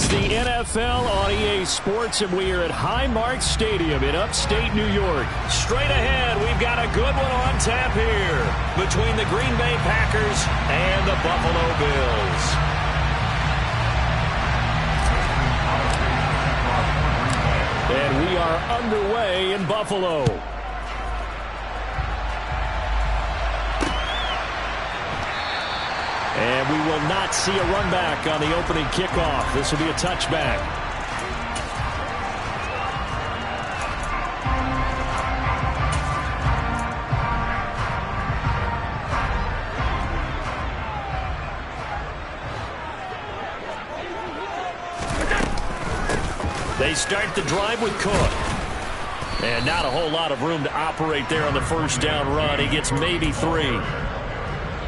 It's the NFL on EA Sports, and we are at Highmark Stadium in upstate New York. Straight ahead, we've got a good one on tap here between the Green Bay Packers and the Buffalo Bills. And we are underway in Buffalo. And we will not see a run back on the opening kickoff. This will be a touchback. They start the drive with Cook. And not a whole lot of room to operate there on the first down run. He gets maybe 3.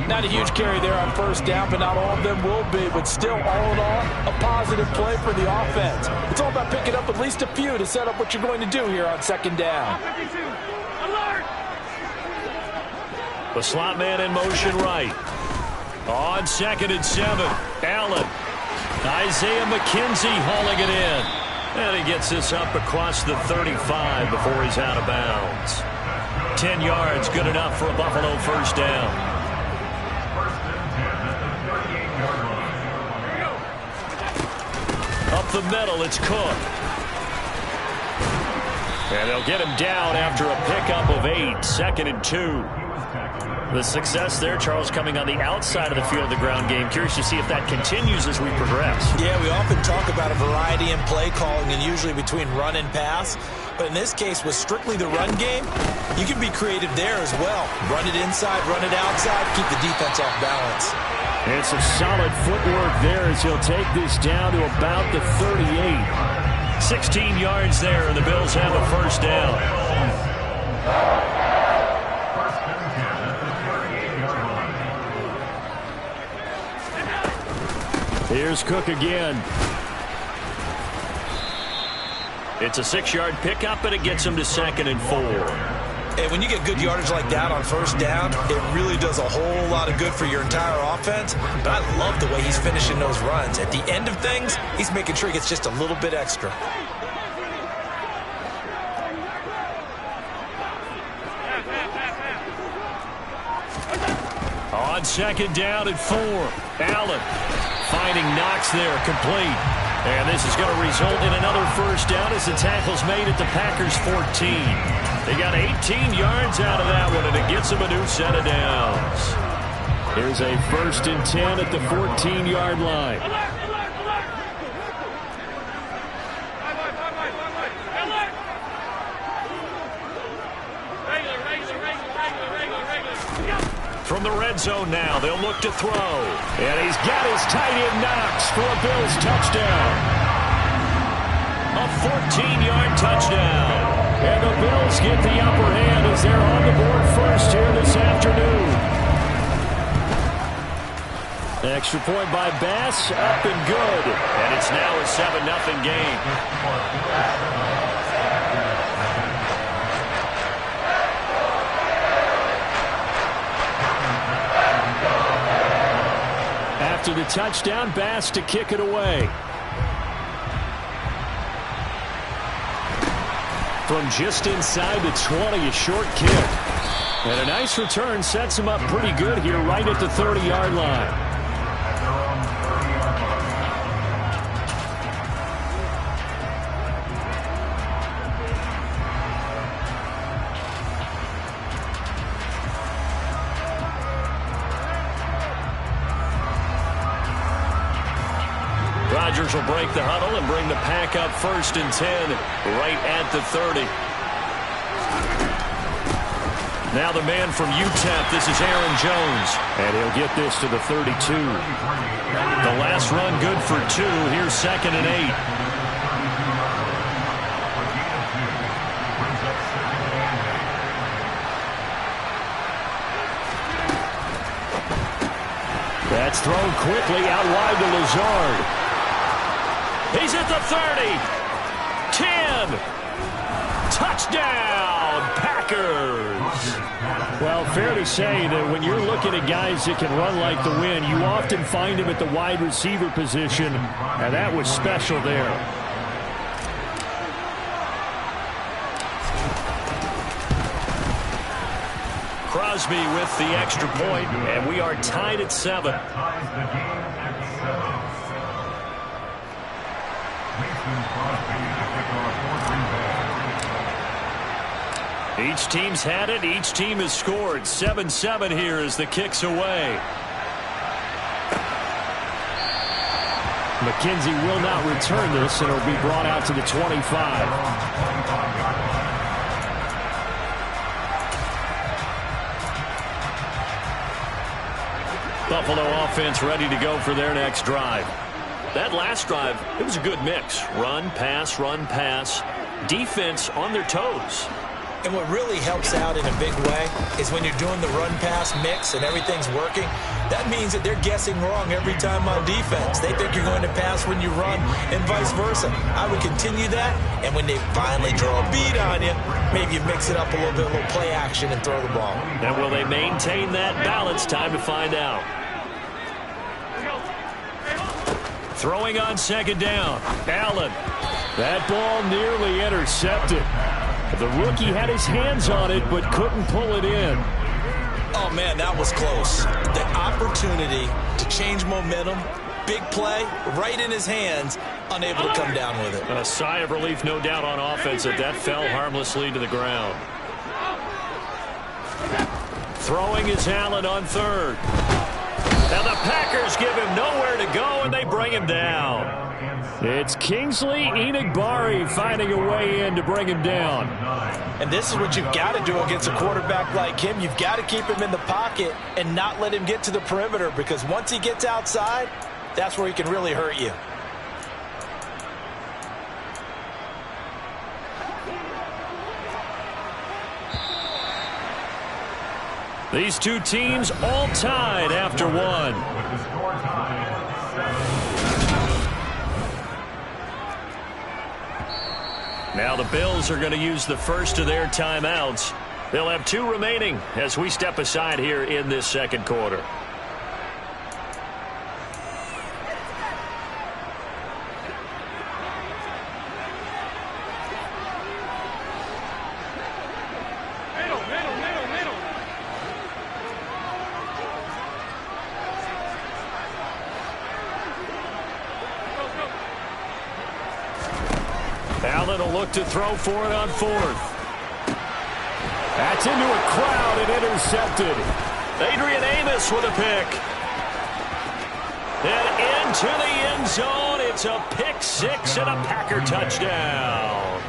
Not a huge carry there on first down, but not all of them will be. But still, all in all, a positive play for the offense. It's all about picking up at least a few to set up what you're going to do here on second down. The slot man in motion right. On 2nd and 7, Allen. Isaiah McKenzie hauling it in. And he gets this up across the 35 before he's out of bounds. 10 yards, good enough for a Buffalo first down. Up the middle, it's Cook. And they'll get him down after a pickup of 8, 2nd and 2. The success there, Charles, coming on the outside of the field of the ground game. Curious to see if that continues as we progress. Yeah, we often talk about a variety in play calling and usually between run and pass. But in this case, with strictly the run game, you can be creative there as well. Run it inside, run it outside, keep the defense off balance. And some solid footwork there as he'll take this down to about the 38. 16 yards there, and the Bills have a first down. Here's Cook again. It's a 6-yard pickup, and it gets him to 2nd and 4. And when you get good yardage like that on first down, it really does a whole lot of good for your entire offense. But I love the way he's finishing those runs. At the end of things, he's making sure he gets just a little bit extra. On 2nd down and 4, Allen finding Knox there, complete. And this is going to result in another first down as the tackle's made at the Packers' 14. They got 18 yards out of that one, and it gets them a new set of downs. Here's a 1st and 10 at the 14-yard line. From the red zone now, they'll look to throw. And he's got his tight end Knox for a Bills touchdown. A 14-yard touchdown. And the Bills get the upper hand as they're on the board first here this afternoon. Extra point by Bass, up and good. And it's now a 7-0 game. After the touchdown, Bass to kick it away. From just inside the 20, a short kick. And a nice return sets him up pretty good here right at the 30-yard line. Rodgers will break the huddle and bring the pack up 1st and 10 right at the 30. Now the man from UTEP, this is Aaron Jones. And he'll get this to the 32. The last run good for 2. Here's 2nd and 8. That's thrown quickly out wide to Lazard. He's at the 30, 10, Touchdown, Packers! Well, fair to say that when you're looking at guys that can run like the wind, you often find them at the wide receiver position, and that was special there. Crosby with the extra point, and we are tied at 7. Each team's had it. Each team has scored. 7-7 here as the kick's away. McKenzie will not return this, and it'll be brought out to the 25. Buffalo offense ready to go for their next drive. That last drive, it was a good mix. Run, pass, defense on their toes. And what really helps out in a big way is when you're doing the run-pass mix and everything's working, that means that they're guessing wrong every time on defense. They think you're going to pass when you run and vice versa. I would continue that, and when they finally draw a beat on you, maybe you mix it up a little bit, a little play action, and throw the ball. And will they maintain that balance? Time to find out. Throwing on second down. Allen. That ball nearly intercepted. The rookie had his hands on it but couldn't pull it in. Oh, man, that was close. The opportunity to change momentum, big play, right in his hands, unable to come down with it. A sigh of relief, no doubt, on offense that fell harmlessly to the ground. Throwing is Allen on third. Now the Packers give him nowhere to go, and they bring him down. It's Kingsley Enagbare finding a way in to bring him down. And this is what you've got to do against a quarterback like him. You've got to keep him in the pocket and not let him get to the perimeter, because once he gets outside, that's where he can really hurt you. These two teams all tied after one. Now the Bills are going to use the first of their timeouts. They'll have 2 remaining as we step aside here in this second quarter. Allen will look to throw for it on fourth. That's into a crowd and intercepted. Adrian Amos with a pick. And into the end zone. It's a pick six and a Packer touchdown.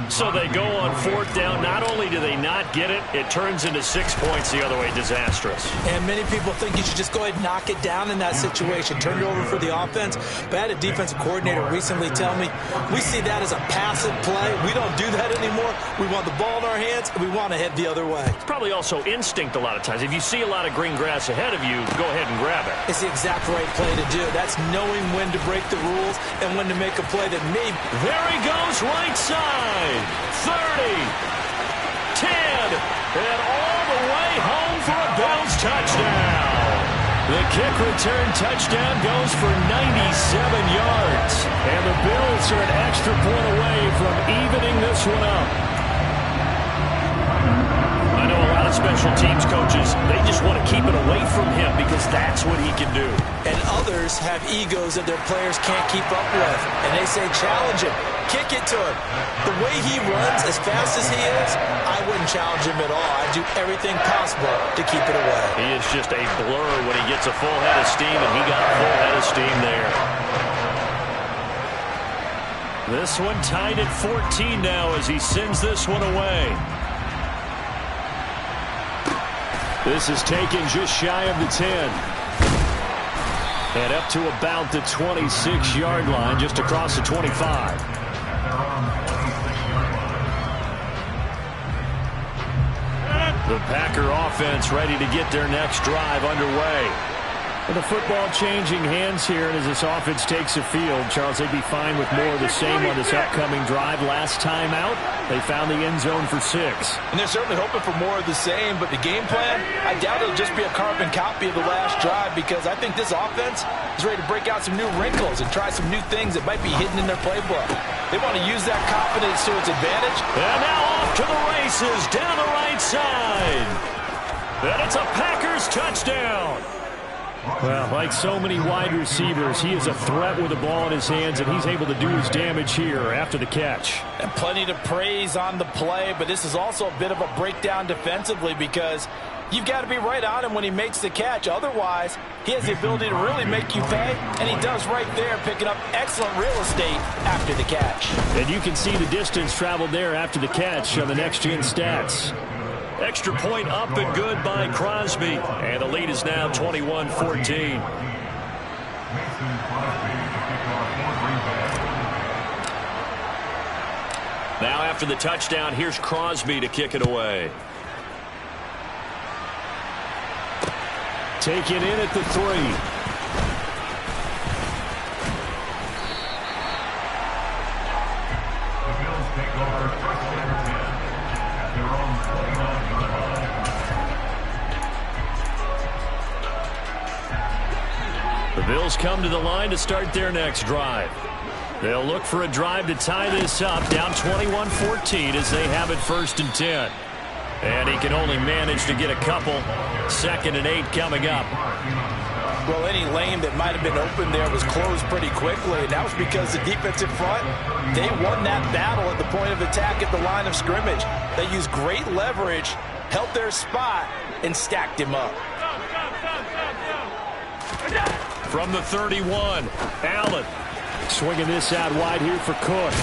So they go on fourth down. Not only do they not get it, it turns into 6 points the other way. Disastrous. And many people think you should just go ahead and knock it down in that situation. Turn it over for the offense. But I had a defensive coordinator recently tell me, we see that as a passive play. We don't do that anymore. We want the ball in our hands, and we want to head the other way. It's probably also instinct a lot of times. If you see a lot of green grass ahead of you, go ahead and grab it. It's the exact right play to do. That's knowing when to break the rules and when to make a play that maybe... There he goes, right side. 30, 10, and all the way home for a Bills touchdown. The kick return touchdown goes for 97 yards. And the Bills are an extra point away from evening this one up. I know a lot of special teams coaches, they just want to keep it away from him because that's what he can do. And others have egos that their players can't keep up with. And they say, challenge him. Kick it to him. The way he runs as fast as he is, I wouldn't challenge him at all. I'd do everything possible to keep it away. He is just a blur when he gets a full head of steam, and he got a full head of steam there. This one tied at 14 now as he sends this one away. This is taken just shy of the 10. And up to about the 26-yard line, just across the 25. The Packer offense ready to get their next drive underway. The football changing hands here, and as this offense takes the field, Charles, they'd be fine with more of the same on this upcoming drive. Last time out, they found the end zone for 6. And they're certainly hoping for more of the same, but the game plan, I doubt it'll just be a carbon copy of the last drive, because I think this offense is ready to break out some new wrinkles and try some new things that might be hidden in their playbook. They want to use that confidence to its advantage. And now off to the races down the right side. And it's a Packers touchdown. Well, like so many wide receivers, he is a threat with the ball in his hands, and he's able to do his damage here after the catch. And plenty to praise on the play, but this is also a bit of a breakdown defensively, because you've got to be right on him when he makes the catch. Otherwise, he has the ability to really make you pay, and he does right there, picking up excellent real estate after the catch. And you can see the distance traveled there after the catch on the next-gen stats. Extra point up and good by Crosby. And the lead is now 21-14. Now after the touchdown, here's Crosby to kick it away. Taken in at the 3. The Bills come to the line to start their next drive. They'll look for a drive to tie this up, down 21-14 as they have it 1st and 10. And he can only manage to get a couple. 2nd and 8 coming up. Well, any lane that might have been open there was closed pretty quickly, and that was because the defensive front, they won that battle at the point of attack at the line of scrimmage. They used great leverage, held their spot, and stacked him up. From the 31, Allen swinging this out wide here for Cook.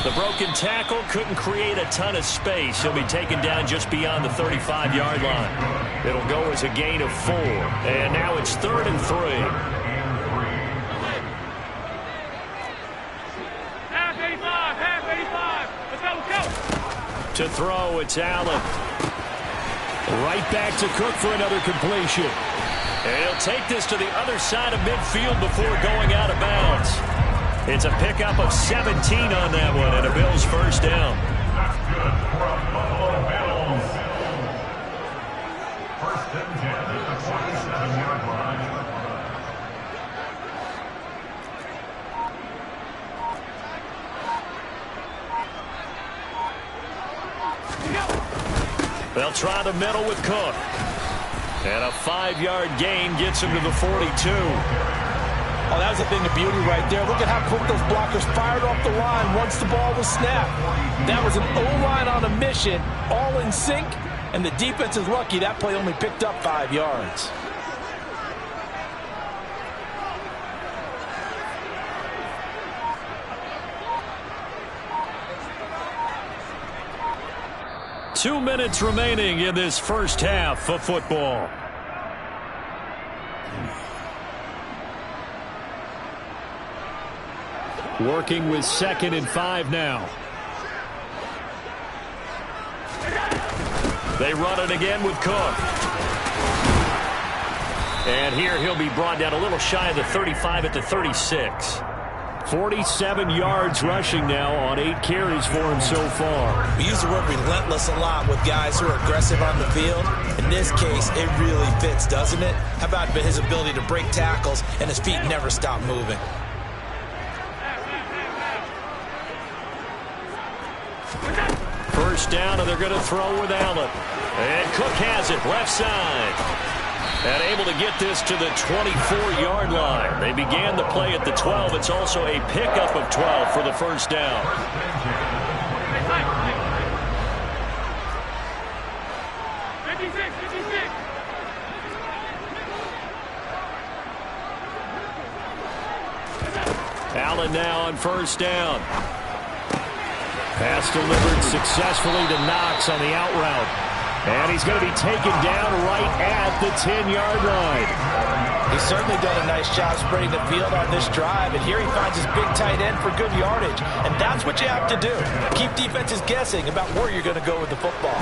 The broken tackle couldn't create a ton of space. He'll be taken down just beyond the 35-yard line. It'll go as a gain of 4. And now it's 3rd and 3. To throw, it's Allen. Right back to Cook for another completion. And he'll take this to the other side of midfield before going out of bounds. It's a pickup of 17 on that one, and a Bills first down. That's good for a Buffalo Bills. 1st and 10 at the 27-yard line. They'll try the middle with Cook. And a 5-yard gain gets him to the 42. Oh, that was a thing of beauty right there. Look at how quick those blockers fired off the line once the ball was snapped. That was an O-line on a mission, all in sync, and the defense is lucky that play only picked up 5 yards. Two minutes remaining in this first half of football. Working with 2nd and 5 now. They run it again with Cook. And here he'll be brought down a little shy of the 35 at the 36. 47 yards rushing now on 8 carries for him so far. We use the word relentless a lot with guys who are aggressive on the field. In this case, it really fits, doesn't it? How about his ability to break tackles and his feet never stop moving? First down, and they're going to throw with Allen. And Cook has it, left side. And able to get this to the 24-yard line. They began the play at the 12. It's also a pickup of 12 for the first down. Allen now on first down. Pass delivered successfully to Knox on the out route. And he's going to be taken down right at the 10-yard line. He's certainly done a nice job spreading the field on this drive. And here he finds his big tight end for good yardage. And that's what you have to do. Keep defenses guessing about where you're going to go with the football.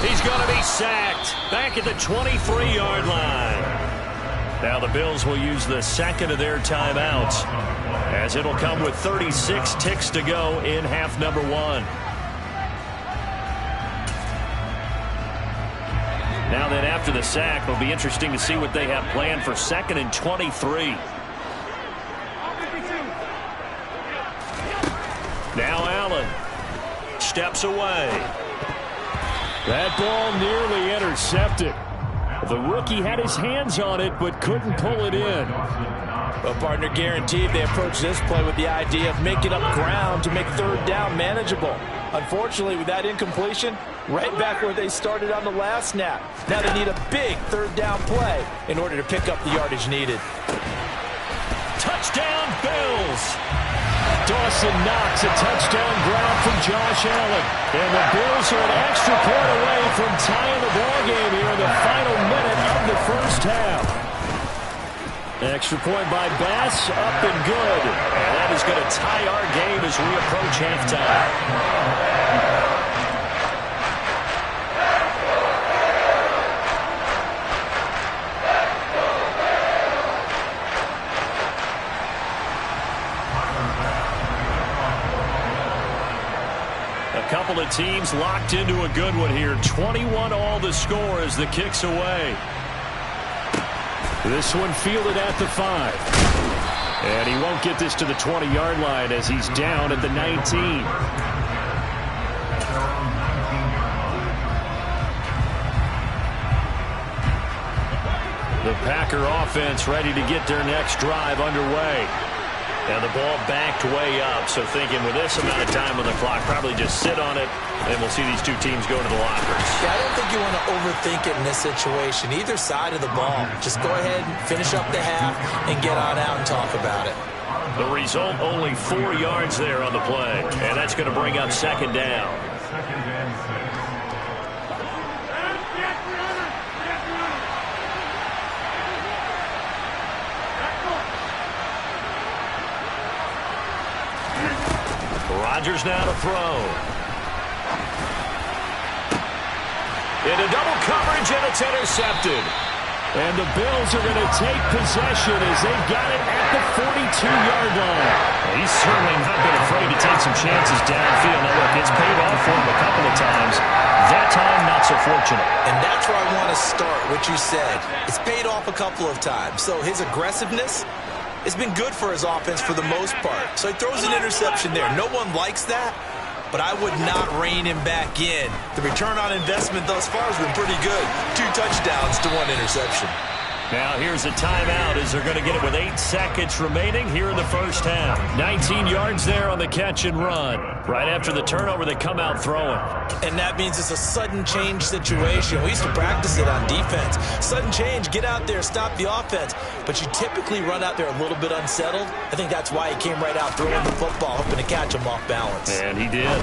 He's going to be sacked back at the 23-yard line. Now the Bills will use the second of their timeouts, as it'll come with 36 ticks to go in half number one. Now then, after the sack, it'll be interesting to see what they have planned for 2nd and 23. Now Allen steps away. That ball nearly intercepted. The rookie had his hands on it but couldn't pull it in. Well, partner, guaranteed they approach this play with the idea of making up ground to make 3rd down manageable. Unfortunately, with that incompletion, right back where they started on the last snap. Now they need a big 3rd down play in order to pick up the yardage needed. Touchdown, Bills! Dawson Knox, a touchdown grab from Josh Allen. And the Bills are an extra point away from tying the ballgame here in the final minute of the first half. Extra point by Bass, up and good. And that is going to tie our game as we approach halftime. A couple of teams locked into a good one here. 21 all the score as the kick's away. This one fielded at the 5. And he won't get this to the 20-yard line as he's down at the 19. The Packer offense ready to get their next drive underway. Now the ball backed way up, so thinking with this amount of time on the clock, probably just sit on it, and we'll see these two teams go to the lockers. Yeah, I don't think you want to overthink it in this situation, either side of the ball. Just go ahead and finish up the half and get on out and talk about it. The result, only 4 yards there on the play, and that's going to bring up 2nd down. 2nd and 6. Rodgers now to throw. Into double coverage, and it's intercepted. And the Bills are going to take possession as they've got it at the 42-yard line. He's certainly not been afraid to take some chances downfield. Now, look, it's paid off for him a couple of times. That time, not so fortunate. And that's where I want to start, what you said. It's paid off a couple of times. So his aggressiveness, it's been good for his offense for the most part. So he throws an interception there. No one likes that, but I would not rein him back in. The return on investment thus far has been pretty good. 2 touchdowns to 1 interception. Now here's a timeout as they're going to get it with 8 seconds remaining here in the first half. 19 yards there on the catch and run. Right after the turnover, they come out throwing. And that means it's a sudden change situation. We used to practice it on defense. Sudden change, get out there, stop the offense. But you typically run out there a little bit unsettled. I think that's why he came right out throwing the football, hoping to catch him off balance. And he did.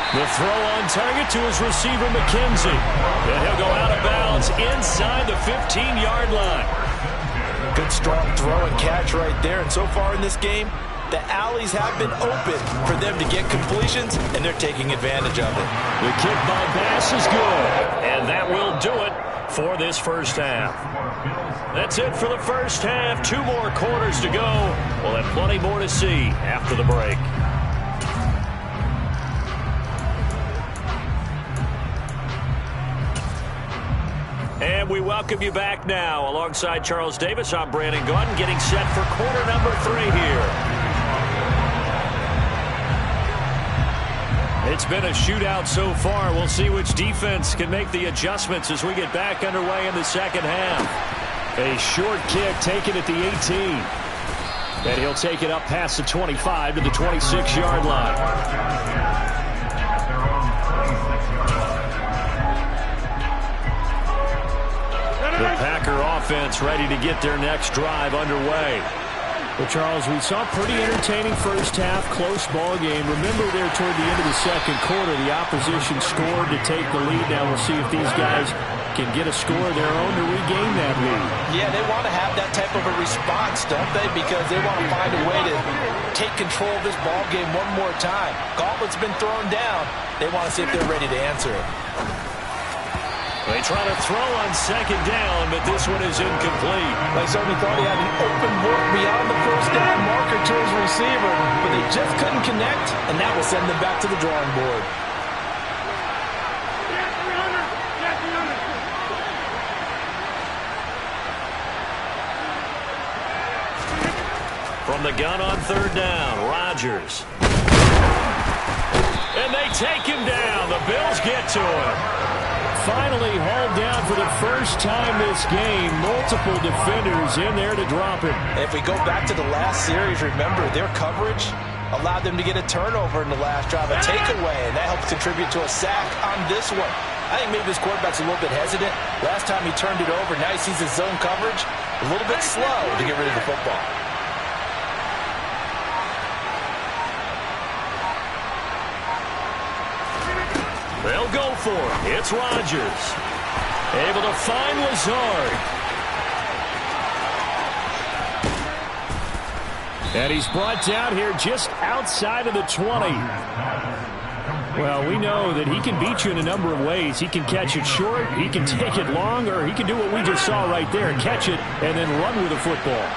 The throw on target to his receiver, McKenzie. And he'll go out of bounds inside the 15-yard line. Good strong throw and catch right there. And so far in this game, the alleys have been open for them to get completions, and they're taking advantage of it. The kick by Bass is good. And that will do it for this first half. That's it for the first half. 2 more quarters to go. We'll have plenty more to see after the break. And we welcome you back now. Alongside Charles Davis, I'm Brandon Gaudin, getting set for quarter number 3 here. It's been a shootout so far. We'll see which defense can make the adjustments as we get back underway in the second half. A short kick taken at the 18. And he'll take it up past the 25 to the 26-yard line. The Packer offense ready to get their next drive underway. Well, Charles, we saw a pretty entertaining first half, close ball game. Remember there toward the end of the second quarter, the opposition scored to take the lead. Now we'll see if these guys can get a score of their own to regain that lead. Yeah, they want to have that type of a response, don't they? Because they want to find a way to take control of this ball game one more time. Gauntlet's been thrown down. They want to see if they're ready to answer it. They try to throw on second down, but this one is incomplete. They certainly thought he had an open look beyond the first down marker to his receiver, but they just couldn't connect, and that will send them back to the drawing board. From the gun on third down, Rodgers. And they take him down. The Bills get to him. Finally hauled down for the first time this game. Multiple defenders in there to drop him. If we go back to the last series, remember, their coverage allowed them to get a turnover in the last drive, a takeaway, and that helped contribute to a sack on this one. I think maybe this quarterback's a little bit hesitant. Last time he turned it over, now he sees his zone coverage a little bit slow to get rid of the football. They'll go for it. It's Rodgers. Able to find Lazard. And he's brought down here just outside of the 20. Well, we know that he can beat you in a number of ways. He can catch it short, he can take it long, or he can do what we just saw right there, catch it and then run with the football.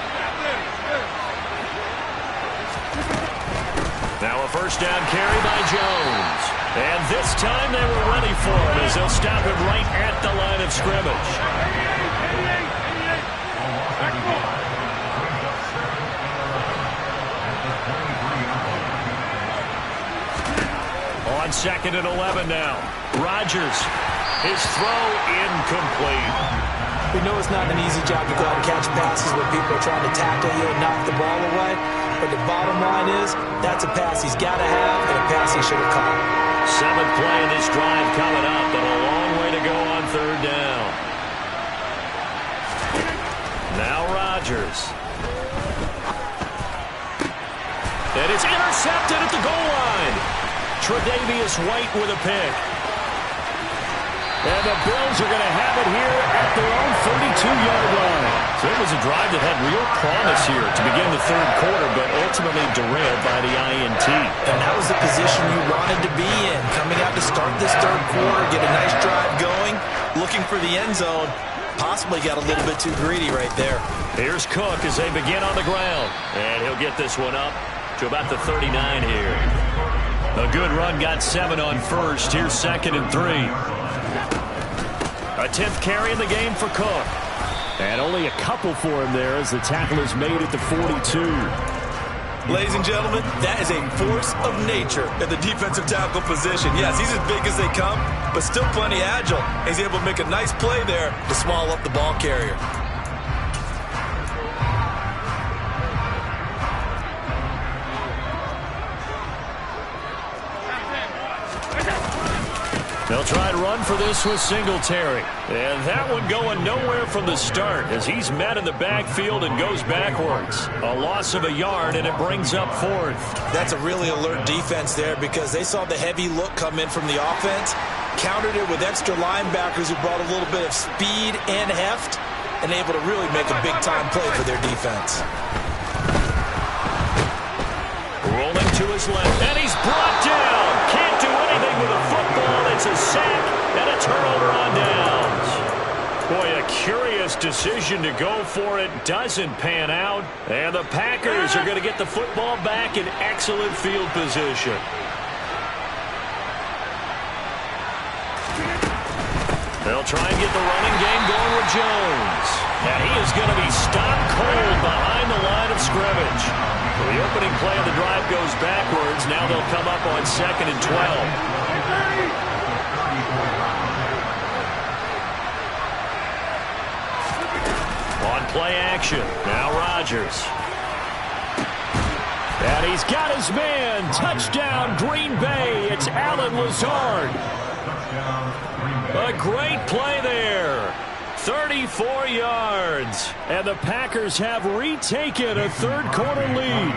Now a first down carry by Jones. And this time they were ready for it as they'll stop him right at the line of scrimmage. On second and 11 now. Rodgers, his throw incomplete. We know it's not an easy job to go out and catch passes when people are trying to tackle you and knock the ball away. But the bottom line is, that's a pass he's got to have and a pass he should have caught. Seventh play in this drive coming up, and a long way to go on third down. Now Rodgers. And it's intercepted at the goal line. Tre'Davious White with a pick. And the Bills are going to have it here at their own 32-yard line. So it was a drive that had real promise here to begin the third quarter, but ultimately derailed by the INT. And that was the position you wanted to be in. Coming out to start this third quarter, get a nice drive going, looking for the end zone. Possibly got a little bit too greedy right there. Here's Cook as they begin on the ground. And he'll get this one up to about the 39 here. A good run, got 7 on first. Here's second and 3. A 10th carry in the game for Cook. And only a couple for him there as the tackle is made at the 42. Ladies and gentlemen, that is a force of nature at the defensive tackle position. Yes, he's as big as they come, but still plenty agile. He's able to make a nice play there to small up the ball carrier. They'll try to run for this with Singletary. And that one going nowhere from the start as he's met in the backfield and goes backwards. A loss of a yard, and it brings up fourth. That's a really alert defense there because they saw the heavy look come in from the offense, countered it with extra linebackers who brought a little bit of speed and heft, and able to really make a big-time play for their defense. Rolling to his left, and he's brought down. Can't do anything with a football. It's a sack and a turnover on downs. Boy, a curious decision to go for it. Doesn't pan out. And the Packers are going to get the football back in excellent field position. They'll try and get the running game going with Jones. And he is going to be stopped cold behind the line of scrimmage. The opening play of the drive goes backwards. Now they'll come up on second and 12. On play action. Now Rodgers. And he's got his man. Touchdown, Green Bay. It's Allen Lazard. A great play there. 34 yards. And the Packers have retaken a third quarter lead.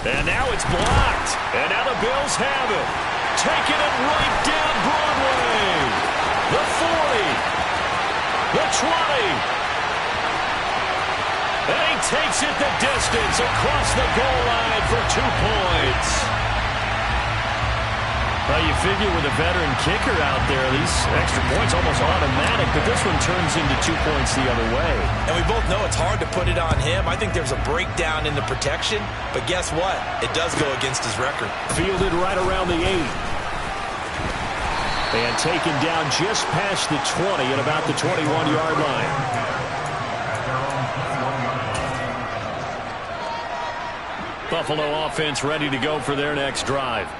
And now it's blocked. And now the Bills have it. Taking it right down Broadway. The 40. The 20. And he takes it the distance across the goal line for 2 points. Well, you figure with a veteran kicker out there, these extra points almost automatic, but this one turns into 2 points the other way. And we both know it's hard to put it on him. I think there's a breakdown in the protection, but guess what? It does go against his record. Fielded right around the 8. And taken down just past the 20 at about the 21-yard line. Buffalo offense ready to go for their next drive.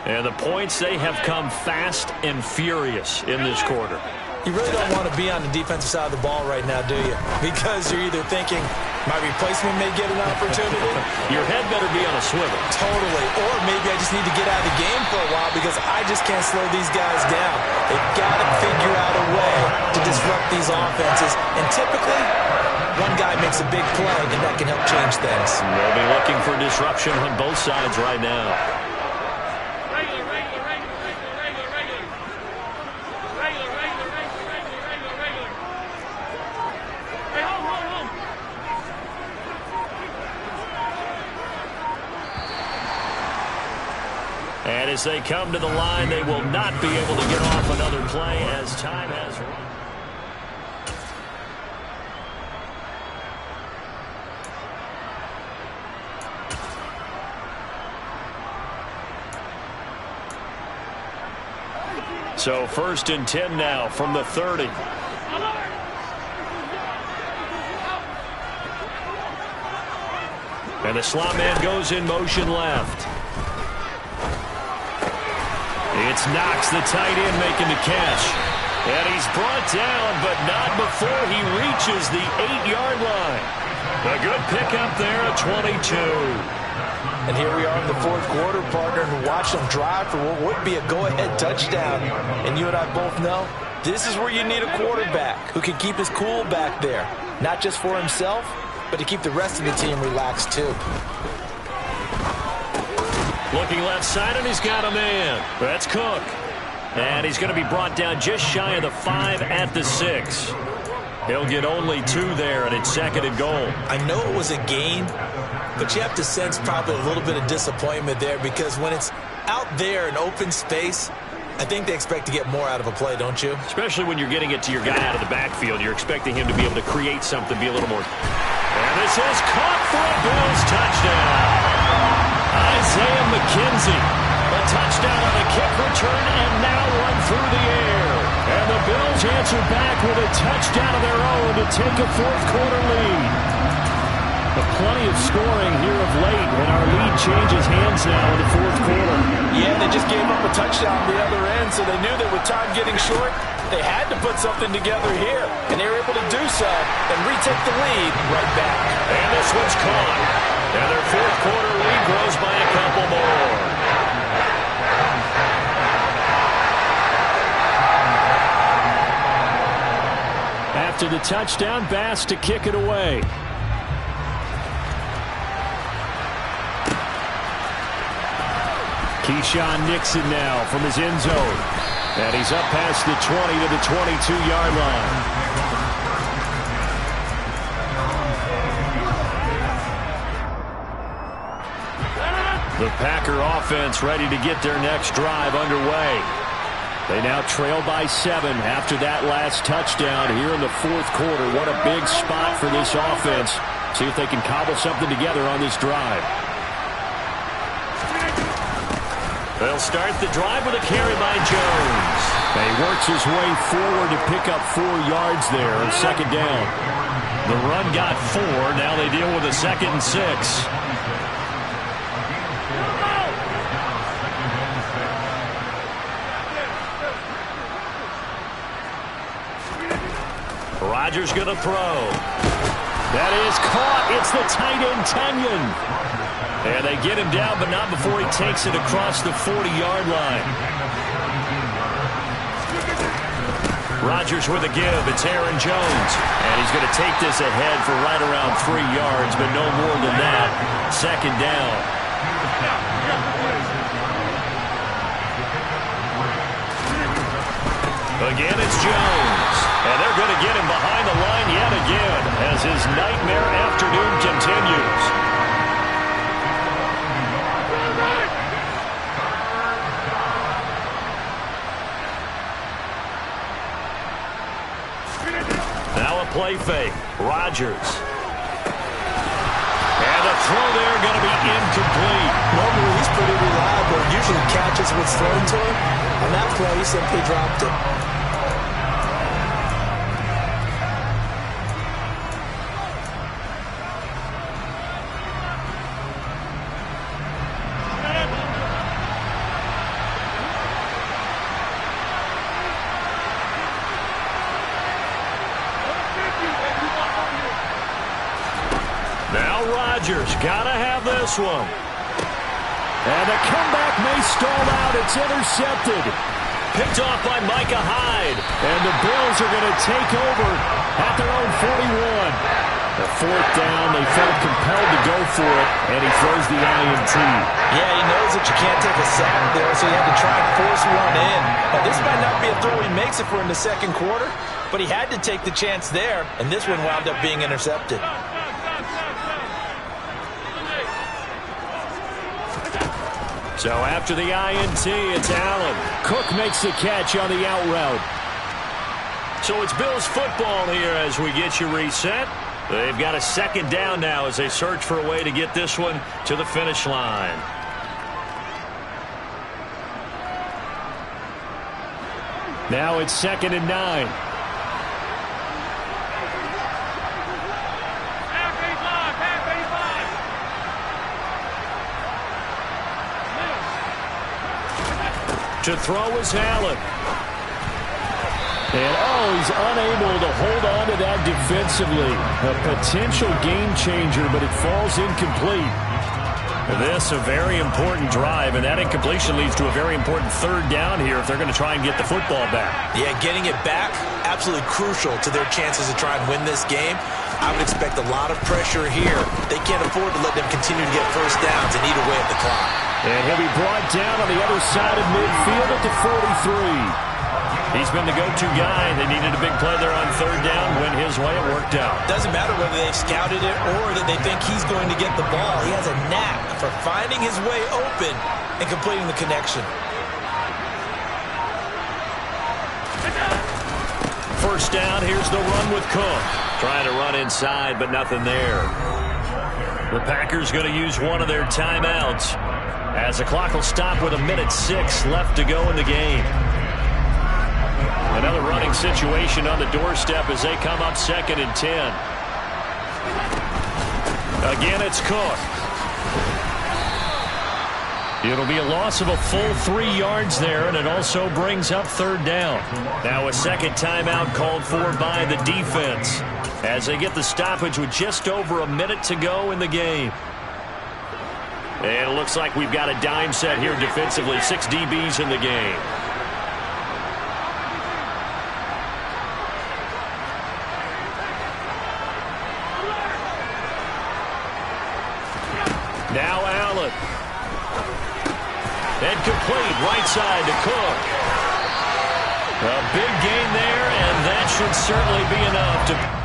And the points, they have come fast and furious in this quarter. You really don't want to be on the defensive side of the ball right now, do you? Because you're either thinking, my replacement may get an opportunity. Your head better be on a swivel. Totally. Or maybe I just need to get out of the game for a while because I just can't slow these guys down. They've got to figure out a way to disrupt these offenses. And typically, one guy makes a big play, and that can help change things. They'll be looking for disruption on both sides right now. And as they come to the line, they will not be able to get off another play as time has run. So 1st and 10 now from the 30. And the slot man goes in motion left. It's Knox, the tight end, making the catch. And he's brought down, but not before he reaches the 8-yard line. A good pickup there at 22. And here we are in the 4th quarter, partner, and watch them drive for what would be a go-ahead touchdown. And you and I both know this is where you need a quarterback who can keep his cool back there. Not just for himself, but to keep the rest of the team relaxed too. Looking left side, and he's got a man. That's Cook. And he's going to be brought down just shy of the 5 at the 6. He'll get only 2 there, and it's 2nd and goal. I know it was a gain, but you have to sense probably a little bit of disappointment there because when it's out there in open space, I think they expect to get more out of a play, don't you? Especially when you're getting it to your guy out of the backfield. You're expecting him to be able to create something, be a little more. And this is caught for a Bills touchdown. Isaiah McKenzie, a touchdown on a kick return, and now one through the air. And the Bills answer back with a touchdown of their own to take a 4th quarter lead. But plenty of scoring here of late, and our lead changes hands now in the 4th quarter. Yeah, they just gave up a touchdown on the other end, so they knew that with time getting short, they had to put something together here, and they were able to do so and retake the lead right back. And this one's caught. And their 4th quarter lead grows by a couple more. After the touchdown, Bass to kick it away. Keyshawn Nixon now from his end zone. And he's up past the 20 to the 22-yard line. The Packer offense ready to get their next drive underway. They now trail by 7 after that last touchdown here in the 4th quarter. What a big spot for this offense. See if they can cobble something together on this drive. They'll start the drive with a carry by Jones. He works his way forward to pick up 4 yards there on 2nd down. The run got 4. Now they deal with a 2nd and 6. Rodgers going to throw. That is caught. It's the tight end, Tunyon. And they get him down, but not before he takes it across the 40-yard line. Rodgers with a give. It's Aaron Jones. And he's going to take this ahead for right around 3 yards, but no more than that. 2nd down. Again, it's Jones. And they're going to get him behind the line line yet again as his nightmare afternoon continues. Now a play fake. Rodgers. And the throw there going to be incomplete. Normally he's pretty reliable. Usually catches what's thrown to him. On that play, he simply dropped it. Rodgers gotta have this one. And the comeback may stall out. It's intercepted. Picked off by Micah Hyde. And the Bills are going to take over at their own 41. The fourth down, they felt compelled to go for it, and he throws the INT. Yeah, he knows that you can't take a sack there, so he had to try and force one in. Now, this might not be a throw he makes it for in the second quarter, but he had to take the chance there, and this one wound up being intercepted. So after the INT, it's Allen. Cook makes the catch on the out route. So it's Bills football here as we get you reset. They've got a second down now as they search for a way to get this one to the finish line. Now it's 2nd and 9. To throw is Allen. And, he's unable to hold on to that defensively. A potential game changer, but it falls incomplete. This a very important drive, and that incompletion leads to a very important third down here if they're going to try and get the football back. Yeah, getting it back, absolutely crucial to their chances to try and win this game. I would expect a lot of pressure here. They can't afford to let them continue to get first downs and eat away at the clock. And he'll be brought down on the other side of midfield at the 43. He's been the go-to guy. They needed a big play there on third down. Went his way. It worked out. Doesn't matter whether they've scouted it or that they think he's going to get the ball. He has a knack for finding his way open and completing the connection. First down. Here's the run with Cook. Trying to run inside, but nothing there. The Packers going to use one of their timeouts as the clock will stop with 1:06 left to go in the game. Another running situation on the doorstep as they come up 2nd and 10. Again, it's Cook. It'll be a loss of a full 3 yards there, and it also brings up third down. Now a second timeout called for by the defense as they get the stoppage with just over a minute to go in the game. And it looks like we've got a dime set here defensively. 6 DBs in the game. Now Allen. And complete right side to Cook. A big gain there, and that should certainly be enough to...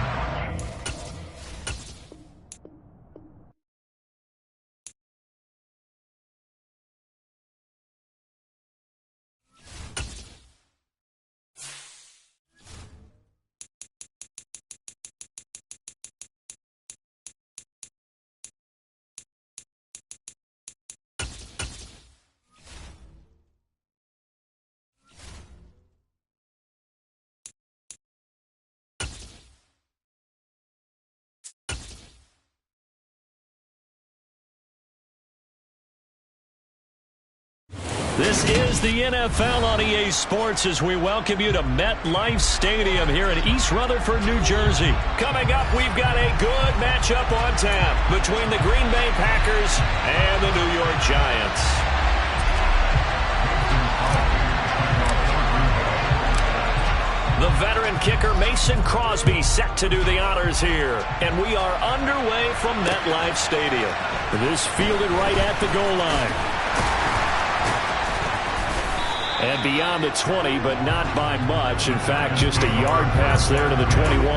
This is the NFL on EA Sports as we welcome you to MetLife Stadium here in East Rutherford, New Jersey. Coming up, we've got a good matchup on tap between the Green Bay Packers and the New York Giants. The veteran kicker Mason Crosby set to do the honors here. And we are underway from MetLife Stadium. This fielded right at the goal line. And beyond the 20, but not by much. In fact, just a yard pass there to the 21.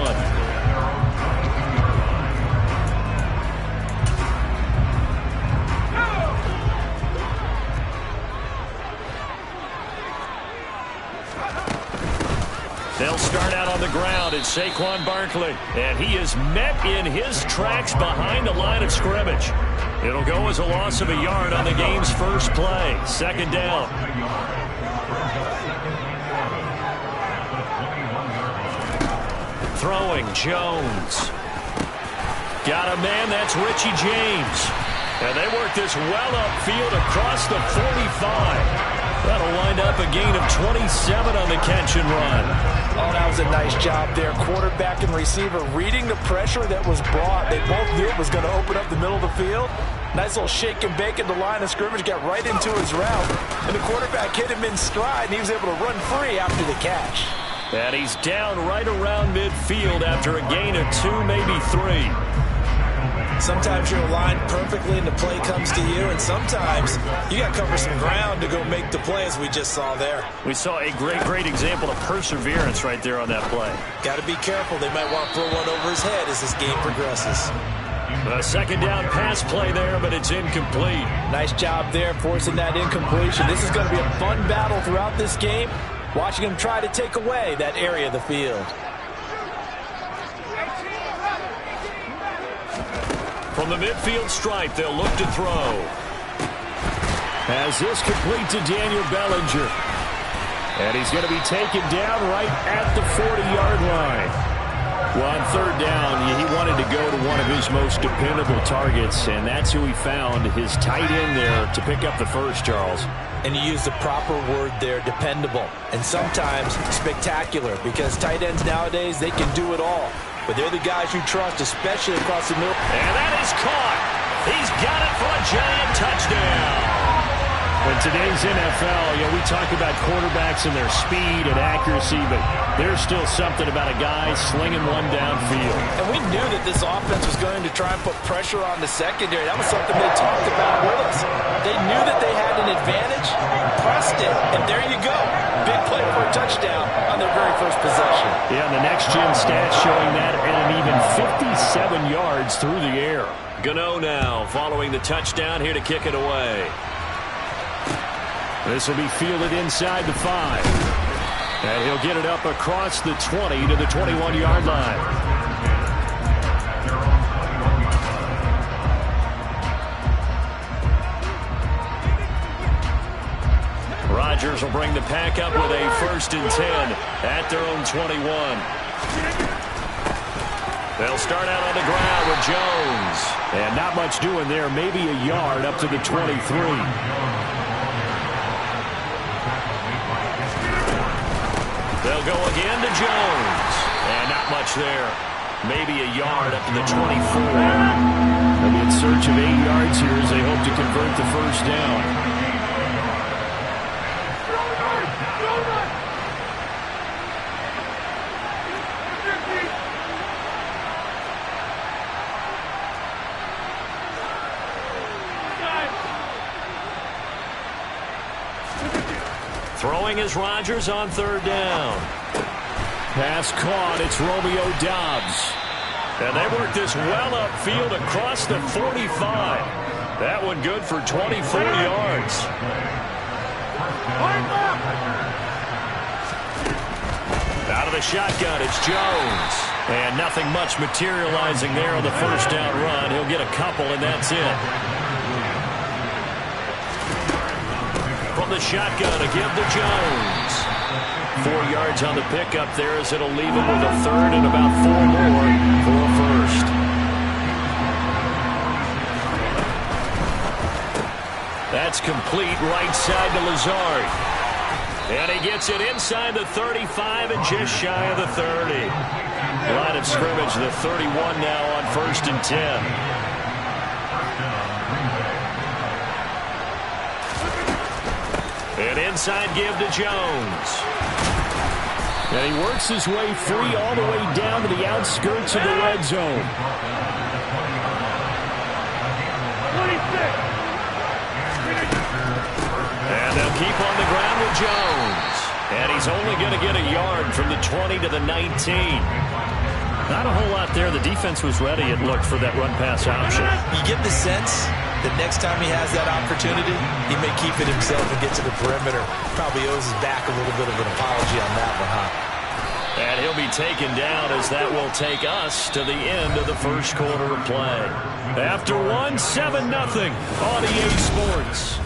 They'll start out on the ground. It's Saquon Barkley. And he is met in his tracks behind the line of scrimmage. It'll go as a loss of a yard on the game's first play. Second down. Throwing, Jones. Got a man, that's Richie James. And they work this well upfield across the 45. That'll wind up a gain of 27 on the catch and run. Oh, that was a nice job there. Quarterback and receiver reading the pressure that was brought. They both knew it was going to open up the middle of the field. Nice little shake and bake at the line of scrimmage, got right into his route. And the quarterback hit him in stride, and he was able to run free after the catch. And he's down right around midfield after a gain of 2, maybe 3. Sometimes you're aligned perfectly and the play comes to you, and sometimes you got to cover some ground to go make the play, as we just saw there. We saw a great example of perseverance right there on that play. Got to be careful. They might want to throw one over his head as this game progresses. A second down pass play there, but it's incomplete. Nice job there forcing that incompletion. This is going to be a fun battle throughout this game, watching him try to take away that area of the field. From the midfield stripe, they'll look to throw. As this complete to Daniel Bellinger. And he's going to be taken down right at the 40-yard line. Well, on third down, he wanted to go to one of his most dependable targets, and that's who he found, his tight end there, to pick up the first, Charles. And you use the proper word there, dependable, and sometimes spectacular, because tight ends nowadays, they can do it all. But they're the guys you trust, especially across the middle. And that is caught. He's got it for a giant touchdown. In today's NFL, we talk about quarterbacks and their speed and accuracy, but there's still something about a guy slinging one downfield. And we knew that this offense was going to try and put pressure on the secondary. That was something they talked about with us. They knew that they had an advantage, pressed it, and there you go. Big play for a touchdown on their very first possession. Yeah, and the next-gen stats showing that at an even 57 yards through the air. Gano now following the touchdown here to kick it away. This will be fielded inside the 5. And he'll get it up across the 20 to the 21-yard line. Rodgers will bring the pack up with a 1st and 10 at their own 21. They'll start out on the ground with Jones. And not much doing there, maybe a yard up to the 23. They'll go again to Jones. And not much there. Maybe a yard up to the 24. They'll be in search of 8 yards here as they hope to convert the first down. Throwing is Rodgers on third down. Pass caught. It's Romeo Doubs. And they work this well upfield across the 45. That one good for 24 yards. Out of the shotgun, it's Jones. And nothing much materializing there on the first down run. He'll get a couple, and that's it. From the shotgun, a give to Jones. 4 yards on the pickup there as it'll leave him with a third and about 4 more for a first. That's complete right side to Lazard. And he gets it inside the 35 and just shy of the 30. Line of scrimmage, the 31 now on 1st and 10. An inside give to Jones. And he works his way free all the way down to the outskirts of the red zone. And they'll keep on the ground with Jones. And he's only going to get a yard from the 20 to the 19. Not a whole lot there. The defense was ready, it looked, for that run-pass option. You get the sense that next time he has that opportunity, he may keep it himself and get to the perimeter. Probably owes his back a little bit of an apology on that one, huh? And he'll be taken down as that will take us to the end of the first quarter of play. After one, 7-0 on EA Sports.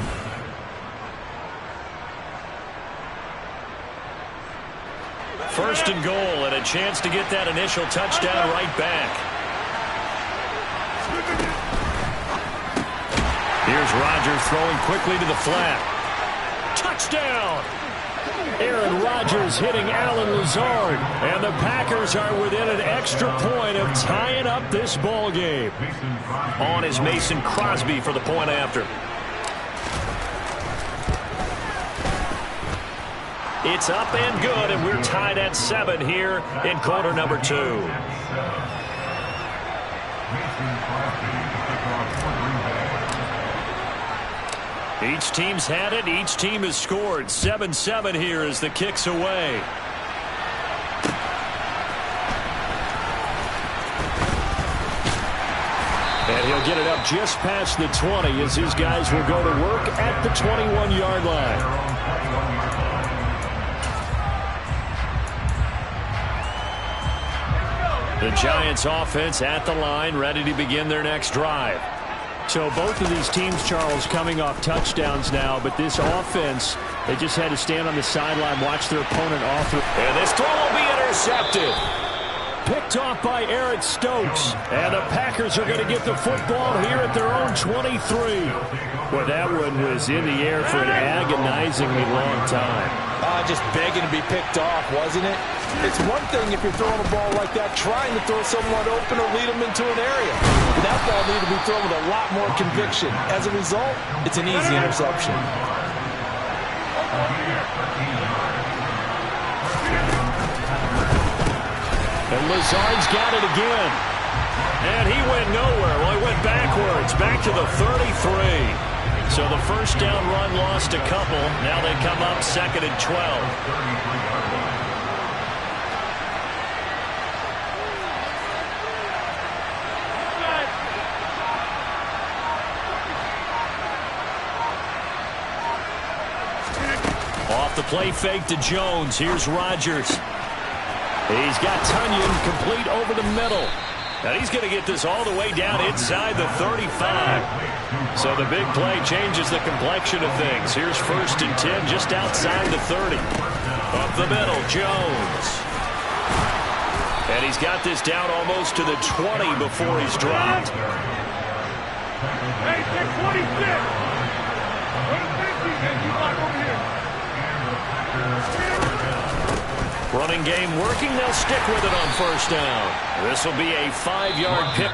First and goal, and a chance to get that initial touchdown right back. Here's Rodgers throwing quickly to the flat. Touchdown! Aaron Rodgers hitting Allen Lazard, and the Packers are within an extra point of tying up this ball game. On is Mason Crosby for the point after. It's up and good, and we're tied at 7 here in quarter number 2. Each team's had it. Each team has scored. 7-7 here as the kick's away. And he'll get it up just past the 20 as his guys will go to work at the 21-yard line. The Giants offense at the line, ready to begin their next drive. So both of these teams, Charles, coming off touchdowns now, but this offense, they just had to stand on the sideline, watch their opponent off. And this throw will be intercepted. Picked off by Eric Stokes. And the Packers are going to get the football here at their own 23. Well, that one was in the air for an agonizingly long time. Just begging to be picked off, wasn't it? It's one thing if you're throwing a ball like that, trying to throw someone open or lead them into an area. But that ball needed to be thrown with a lot more conviction. As a result, it's an easy interception. And Lazard's got it again. And he went nowhere. Well, he went backwards, back to the 33. So the first down run lost a couple. Now they come up 2nd and 12. Off the play fake to Jones. Here's Rodgers. He's got Tunyon complete over the middle. And he's going to get this all the way down inside the 35. So the big play changes the complexion of things. Here's 1st and 10 just outside the 30. Up the middle, Jones. And he's got this down almost to the 20 before he's dropped. Hey, 26! Running game working. They'll stick with it on 1st down. This will be a 5-yard pick.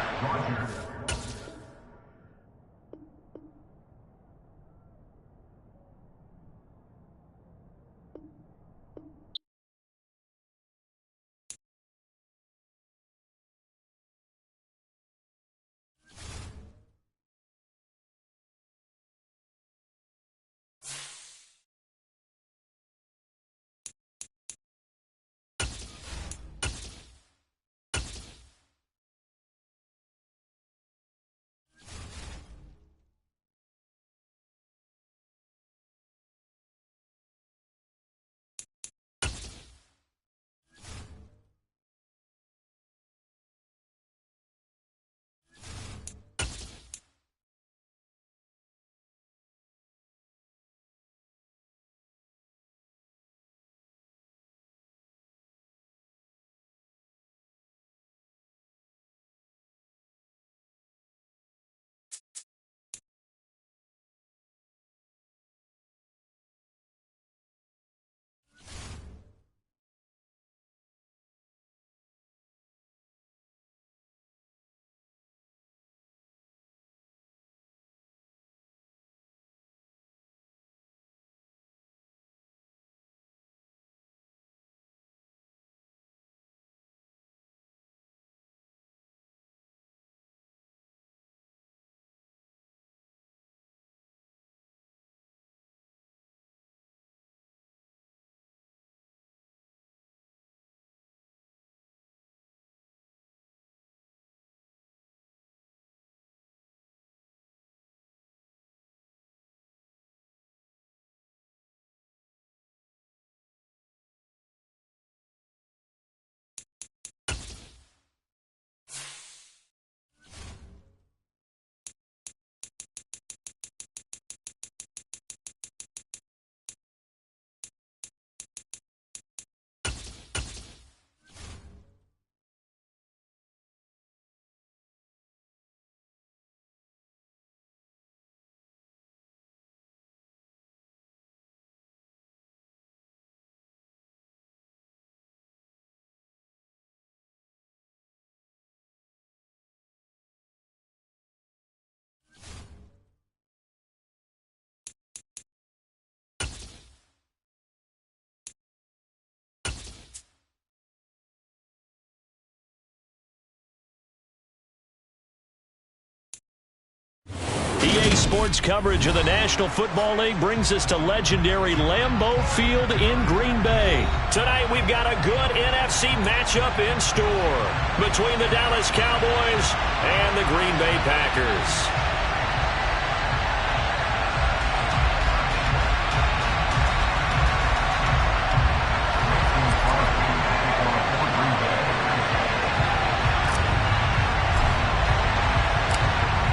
NBC Sports coverage of the National Football League brings us to legendary Lambeau Field in Green Bay. Tonight we've got a good NFC matchup in store between the Dallas Cowboys and the Green Bay Packers.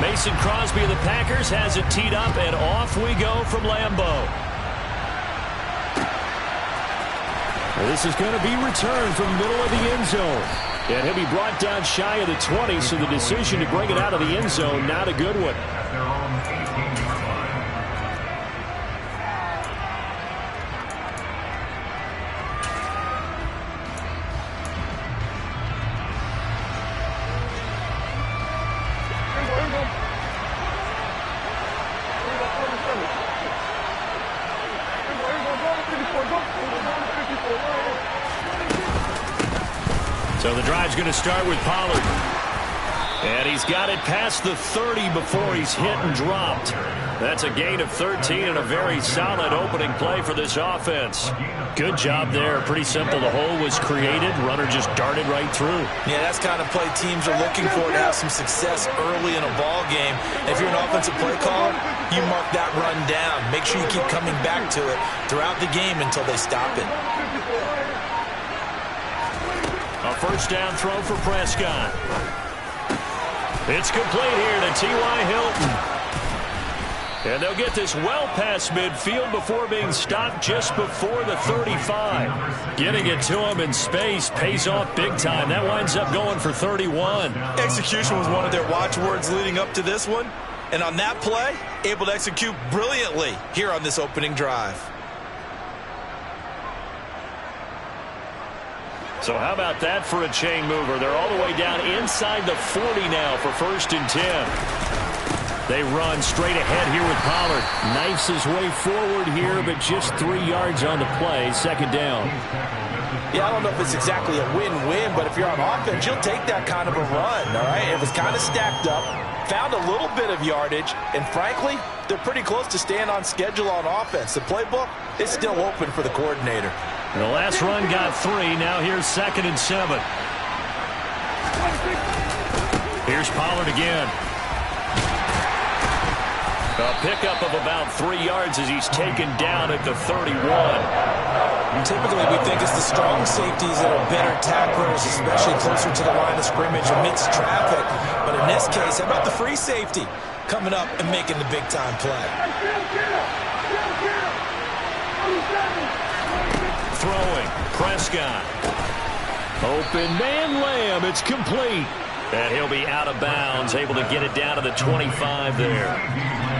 Mason Crosby of the Packers has it teed up, and off we go from Lambeau. This is going to be returned from the middle of the end zone. And he'll be brought down shy of the 20, so the decision to bring it out of the end zone, not a good one. So the drive's going to start with Pollard. And he's got it past the 30 before he's hit and dropped. That's a gain of 13 and a very solid opening play for this offense. Good job there. Pretty simple. The hole was created. Runner just darted right through. Yeah, that's kind of play teams are looking for to have some success early in a ball game. If you're an offensive play caller, you mark that run down. Make sure you keep coming back to it throughout the game until they stop it. A first down throw for Prescott. It's complete here to T.Y. Hilton. And they'll get this well past midfield before being stopped just before the 35. Getting it to him in space pays off big time. That winds up going for 31. Execution was one of their watchwords leading up to this one. And on that play, able to execute brilliantly here on this opening drive. So how about that for a chain mover? They're all the way down inside the 40 now for 1st and 10. They run straight ahead here with Pollard. Knifes his way forward here, but just 3 yards on the play. 2nd down. Yeah, I don't know if it's exactly a win-win, but if you're on offense, you'll take that kind of a run, all right? It was kind of stacked up, found a little bit of yardage, and frankly, they're pretty close to staying on schedule on offense. The playbook is still open for the coordinator. The last run got 3. Now here's 2nd and 7. Here's Pollard again. A pickup of about 3 yards as he's taken down at the 31. Typically, we think it's the strong safeties that are better tacklers, especially closer to the line of scrimmage amidst traffic. But in this case, how about the free safety coming up and making the big-time play? Throwing, Prescott. Open man Lamb, it's complete. And he'll be out of bounds, able to get it down to the 25 there.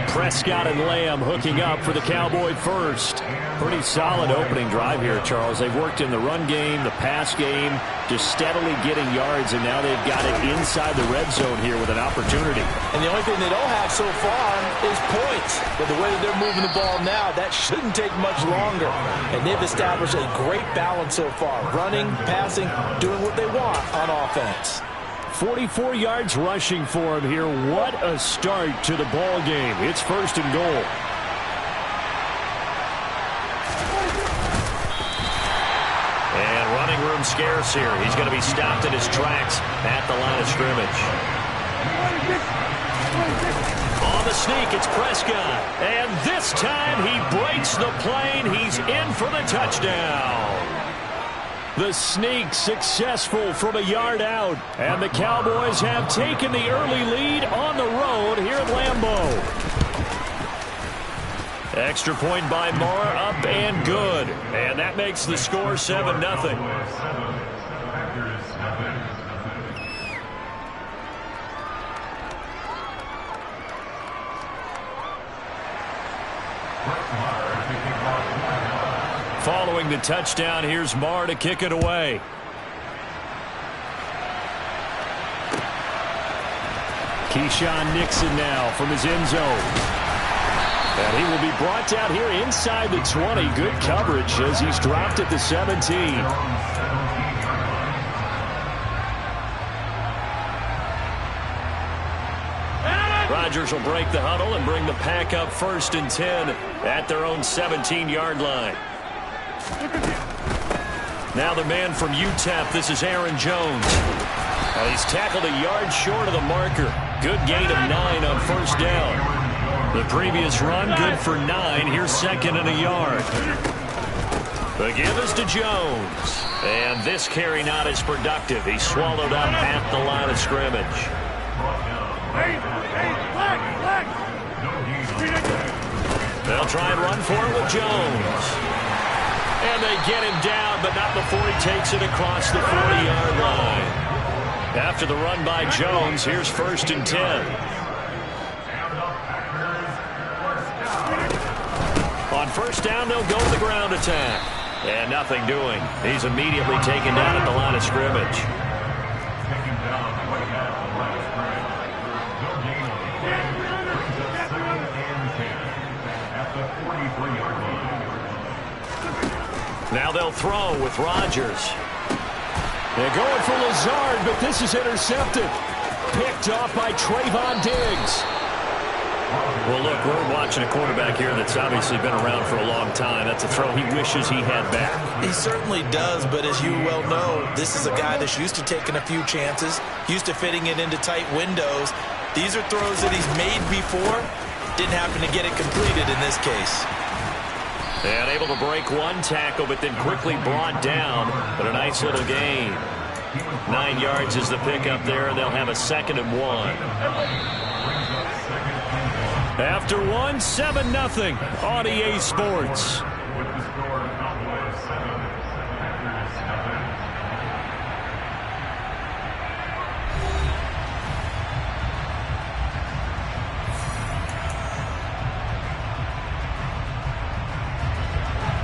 Prescott and Lamb hooking up for the Cowboy first. Pretty solid opening drive here, Charles. They've worked in the run game, the pass game, just steadily getting yards, and now they've got it inside the red zone here with an opportunity. And the only thing they don't have so far is points. But the way that they're moving the ball now, that shouldn't take much longer. And they've established a great balance so far. Running, passing, doing what they want on offense. 44 yards rushing for him here. What a start to the ball game. It's 1st and goal. And running room scarce here. He's going to be stopped in his tracks at the line of scrimmage. On the sneak, it's Prescott. And this time he breaks the plane. He's in for the touchdown. The sneak successful from a yard out. And the Cowboys have taken the early lead on the road here at Lambeau. Extra point by Marr, up and good. And that makes the score 7-0. Following the touchdown, here's Marr to kick it away. Keyshawn Nixon now from his end zone. And he will be brought down here inside the 20. Good coverage as he's dropped at the 17. Rodgers will break the huddle and bring the pack up 1st and 10 at their own 17-yard line. Now the man from UTEP, this is Aaron Jones. He's tackled a yard short of the marker. Good gain of 9 on 1st down. The previous run, good for 9. Here's 2nd and a yard. The give is to Jones. And this carry not as productive. He swallowed up at the line of scrimmage. They'll try and run for it with Jones. And they get him down, but not before he takes it across the 40-yard line. After the run by Jones, here's 1st and 10. On 1st down, they'll go the ground attack. And nothing doing. He's immediately taken down at the line of scrimmage. Now they'll throw with Rodgers. They're going for Lazard, but this is intercepted. Picked off by Trayvon Diggs. Well, look, we're watching a quarterback here that's obviously been around for a long time. That's a throw he wishes he had back. He certainly does, but as you well know, this is a guy that's used to taking a few chances, used to fitting it into tight windows. These are throws that he's made before. Didn't happen to get it completed in this case. And able to break one tackle, but then quickly brought down. But a nice little gain. 9 yards is the pickup there, and they'll have a 2nd and 1. After 1, 7-0 on EA Sports.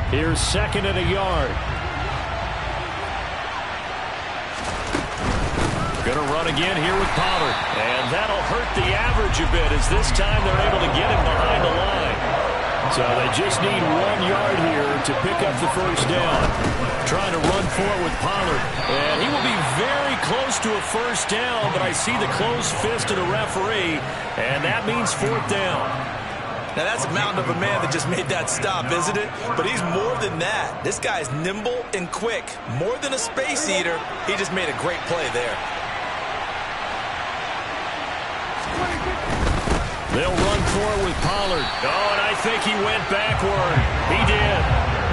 Here's 2nd and a yard. Going to run again here with Pollard. And that'll hurt the average a bit as this time they're able to get him behind the line. So they just need 1 yard here to pick up the 1st down. Trying to run for it with Pollard. And he will be very close to a 1st down, but I see the closed fist of the referee, and that means 4th down. Now, that's a mountain of a man that just made that stop, isn't it? But he's more than that. This guy's nimble and quick. More than a space eater, he just made a great play there. They'll run for it with Pollard. Oh, and I think he went backward. He did.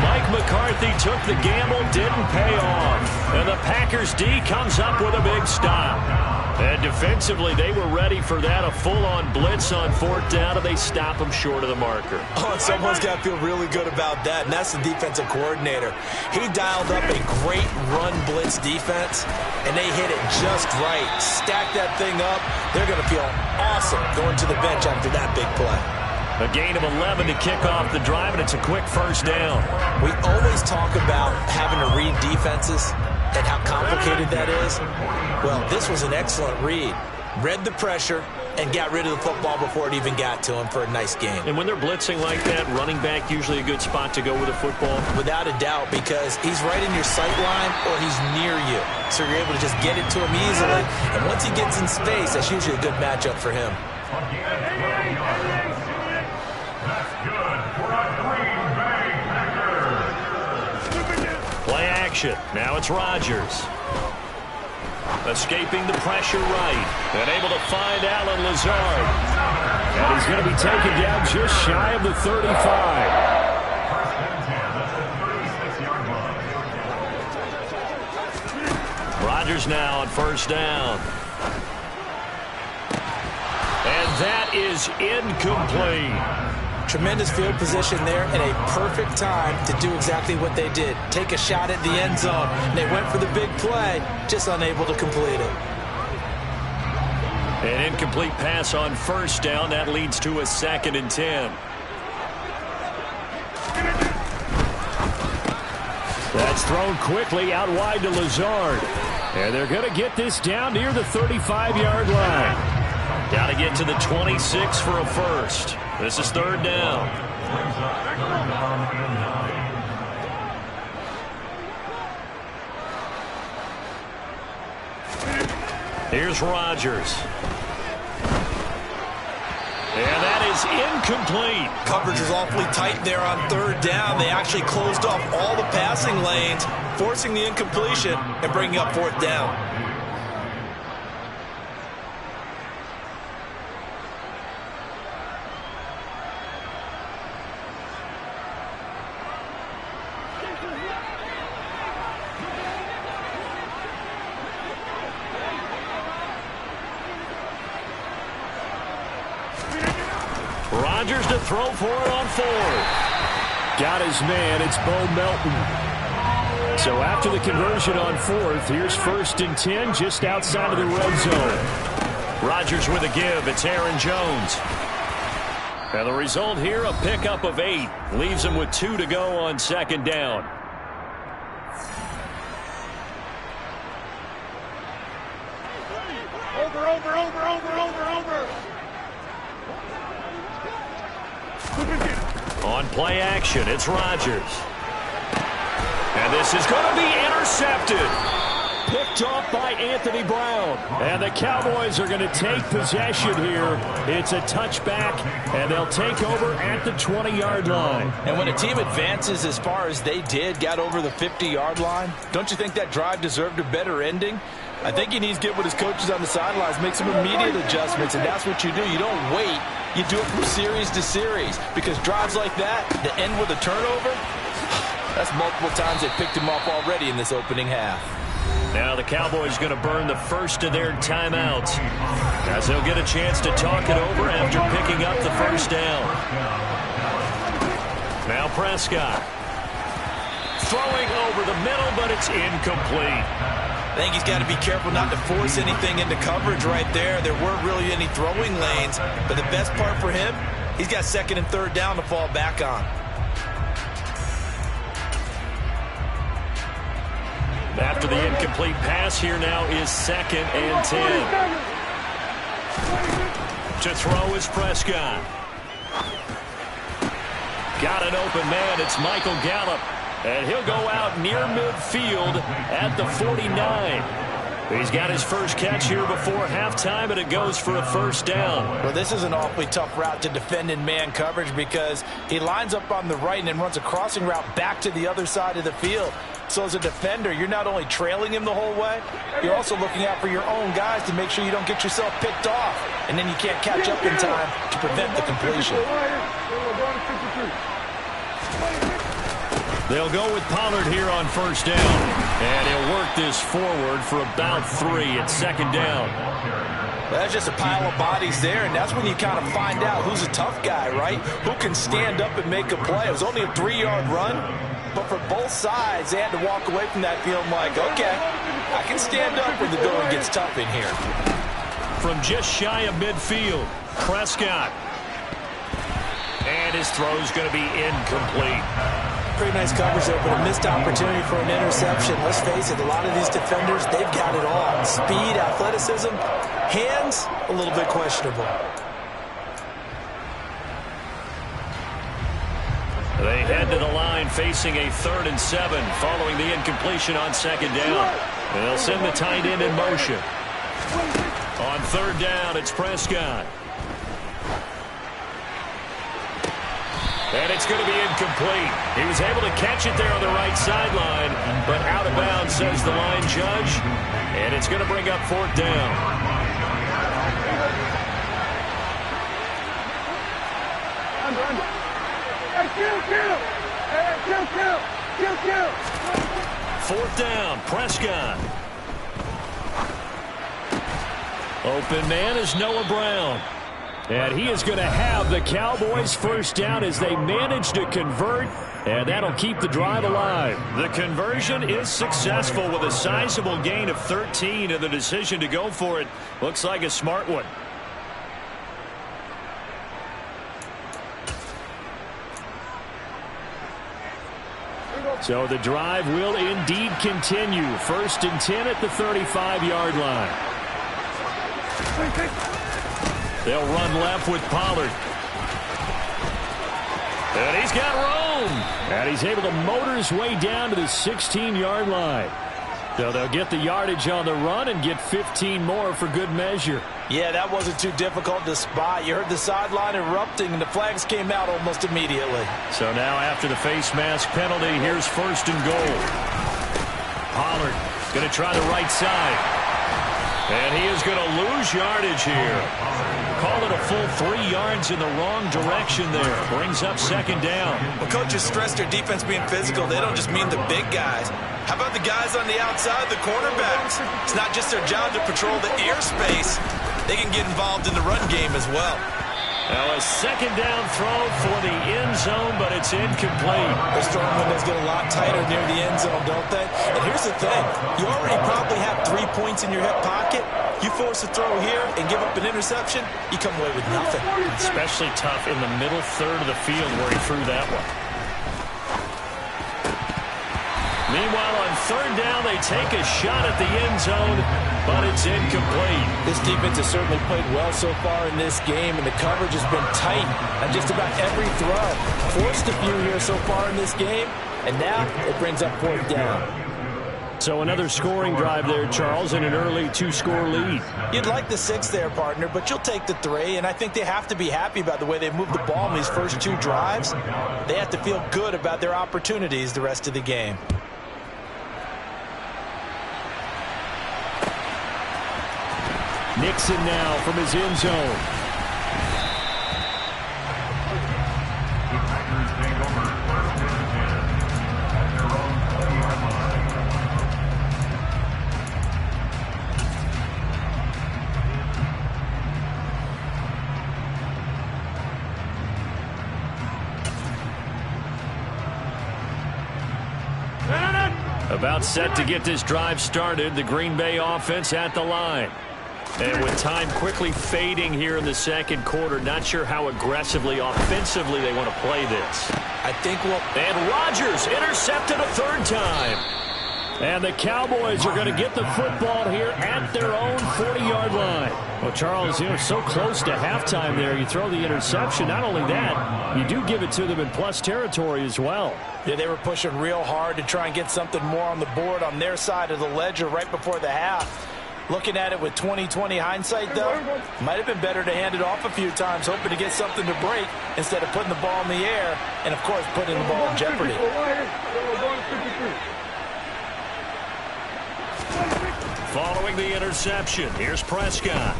Mike McCarthy took the gamble, didn't pay off. And the Packers D comes up with a big stop. And defensively, they were ready for that, a full-on blitz on 4th down, and they stop him short of the marker. Oh, and someone's got to feel really good about that, and that's the defensive coordinator. He dialed up a great run blitz defense, and they hit it just right. Stack that thing up. They're going to feel awesome going to the bench after that big play. A gain of 11 to kick off the drive, and it's a quick 1st down. We always talk about having to read defenses and how complicated that is. Well, this was an excellent read. Read the pressure and got rid of the football before it even got to him for a nice game. And when they're blitzing like that, running back usually a good spot to go with a football? Without a doubt, because he's right in your sight line or he's near you. So you're able to just get it to him easily. And once he gets in space, that's usually a good matchup for him. Play action. Now it's Rodgers. Escaping the pressure right. And able to find Allen Lazard. And he's going to be taken down just shy of the 35. Rodgers now on 1st down. And that is incomplete. Tremendous field position there and a perfect time to do exactly what they did. Take a shot at the end zone. And they went for the big play, just unable to complete it. An incomplete pass on 1st down. That leads to a 2nd and 10. That's thrown quickly out wide to Lazard. And they're going to get this down near the 35-yard line. Got to get to the 26 for a 1st. This is 3rd down. Here's Rodgers. is incomplete. Coverage was awfully tight there on third down. They actually closed off all the passing lanes, forcing the incompletion and bringing up fourth down. Rodgers to throw for it on fourth. Got his man. It's Bo Melton. So after the conversion on fourth, here's 1st and 10 just outside of the red zone. Rodgers with a give. It's Aaron Jones. And the result here, a pickup of 8. Leaves him with 2 to go on 2nd down. Over. On play action, it's Rodgers. And this is going to be intercepted. Picked off by Anthony Brown. And the Cowboys are going to take possession here. It's a touchback, and they'll take over at the 20-yard line. And when a team advances as far as they did, got over the 50-yard line, don't you think that drive deserved a better ending? I think he needs to get with his coaches on the sidelines, make some immediate adjustments, and that's what you do. You don't wait. You do it from series to series, because drives like that end with a turnover, that's multiple times they picked him off already in this opening half. Now the Cowboys going to burn the first of their timeouts, as they'll get a chance to talk it over after picking up the first down. Now Prescott. Throwing over the middle, but it's incomplete. I think he's got to be careful not to force anything into coverage right there. There weren't really any throwing lanes, but the best part for him, he's got 2nd and 3rd down to fall back on. After the incomplete pass, here now is 2nd and 10. To throw is Prescott. Got an open man. It's Michael Gallup. And he'll go out near midfield at the 49. He's got his first catch here before halftime, and it goes for a 1st down. Well, this is an awfully tough route to defend in man coverage, because he lines up on the right and then runs a crossing route back to the other side of the field. So as a defender, you're not only trailing him the whole way, you're also looking out for your own guys to make sure you don't get yourself picked off, and then you can't catch up in time to prevent the completion. They'll go with Pollard here on 1st down. And he'll work this forward for about 3 at 2nd down. That's just a pile of bodies there, and that's when you kind of find out who's a tough guy, right? Who can stand up and make a play. It was only a 3-yard run, but for both sides, they had to walk away from that feeling like, okay, I can stand up when the going gets tough in here. From just shy of midfield, Prescott. And his throw's going to be incomplete. Pretty nice coverage there, but a missed opportunity for an interception. Let's face it, a lot of these defenders, they've got it all. Speed, athleticism, hands, a little bit questionable. They head to the line facing a 3rd and 7 following the incompletion on 2nd down. They'll send the tight end in motion. On 3rd down, it's Prescott. And it's going to be incomplete. He was able to catch it there on the right sideline, but out of bounds, says the line judge. And it's going to bring up 4th down. Fourth down, Prescott. Open man is Noah Brown. And he is going to have the Cowboys' first down as they manage to convert, and that'll keep the drive alive. The conversion is successful with a sizable gain of 13, and the decision to go for it looks like a smart one. So the drive will indeed continue. 1st and 10 at the 35-yard line. They'll run left with Pollard. And he's got room. And he's able to motor his way down to the 16-yard line. So they'll get the yardage on the run and get 15 more for good measure. Yeah, that wasn't too difficult to spot. You heard the sideline erupting, and the flags came out almost immediately. So now after the face mask penalty, here's 1st and goal. Pollard going to try the right side. And he is going to lose yardage here. Call it a full 3 yards in the wrong direction there. Brings up 2nd down. When coaches stress their defense being physical, they don't just mean the big guys. How about the guys on the outside, the cornerbacks? It's not just their job to patrol the airspace. They can get involved in the run game as well. Now a 2nd down throw for the end zone, but it's incomplete. Those throwing windows get a lot tighter near the end zone, don't they? And here's the thing. You already probably have 3 points in your hip pocket. You force a throw here and give up an interception, you come away with nothing. Especially tough in the middle third of the field where he threw that one. Meanwhile, on 3rd down, they take a shot at the end zone, but it's incomplete. This defense has certainly played well so far in this game, and the coverage has been tight on just about every throw. Forced a few here so far in this game, and now it brings up 4th down. So another scoring drive there, Charles, and an early 2-score lead. You'd like the 6 there, partner, but you'll take the 3, and I think they have to be happy about the way they moved the ball in these first 2 drives. They have to feel good about their opportunities the rest of the game. Nixon now from his end zone. The Packers take over 1st and 10 at their own 20-yard line. About set to get this drive started, the Green Bay offense at the line. And with time quickly fading here in the 2nd quarter, not sure how aggressively, offensively they want to play this. I think we'll... And Rodgers intercepted a 3rd time. And the Cowboys are going to get the football here at their own 40-yard line. Well, Charles, so close to halftime there. You throw the interception. Not only that, you do give it to them in plus territory as well. Yeah, they were pushing real hard to try and get something more on the board on their side of the ledger right before the half. Looking at it with 20/20 hindsight, though, might have been better to hand it off a few times, hoping to get something to break instead of putting the ball in the air and, of course, putting the ball in jeopardy. Following the interception, here's Prescott.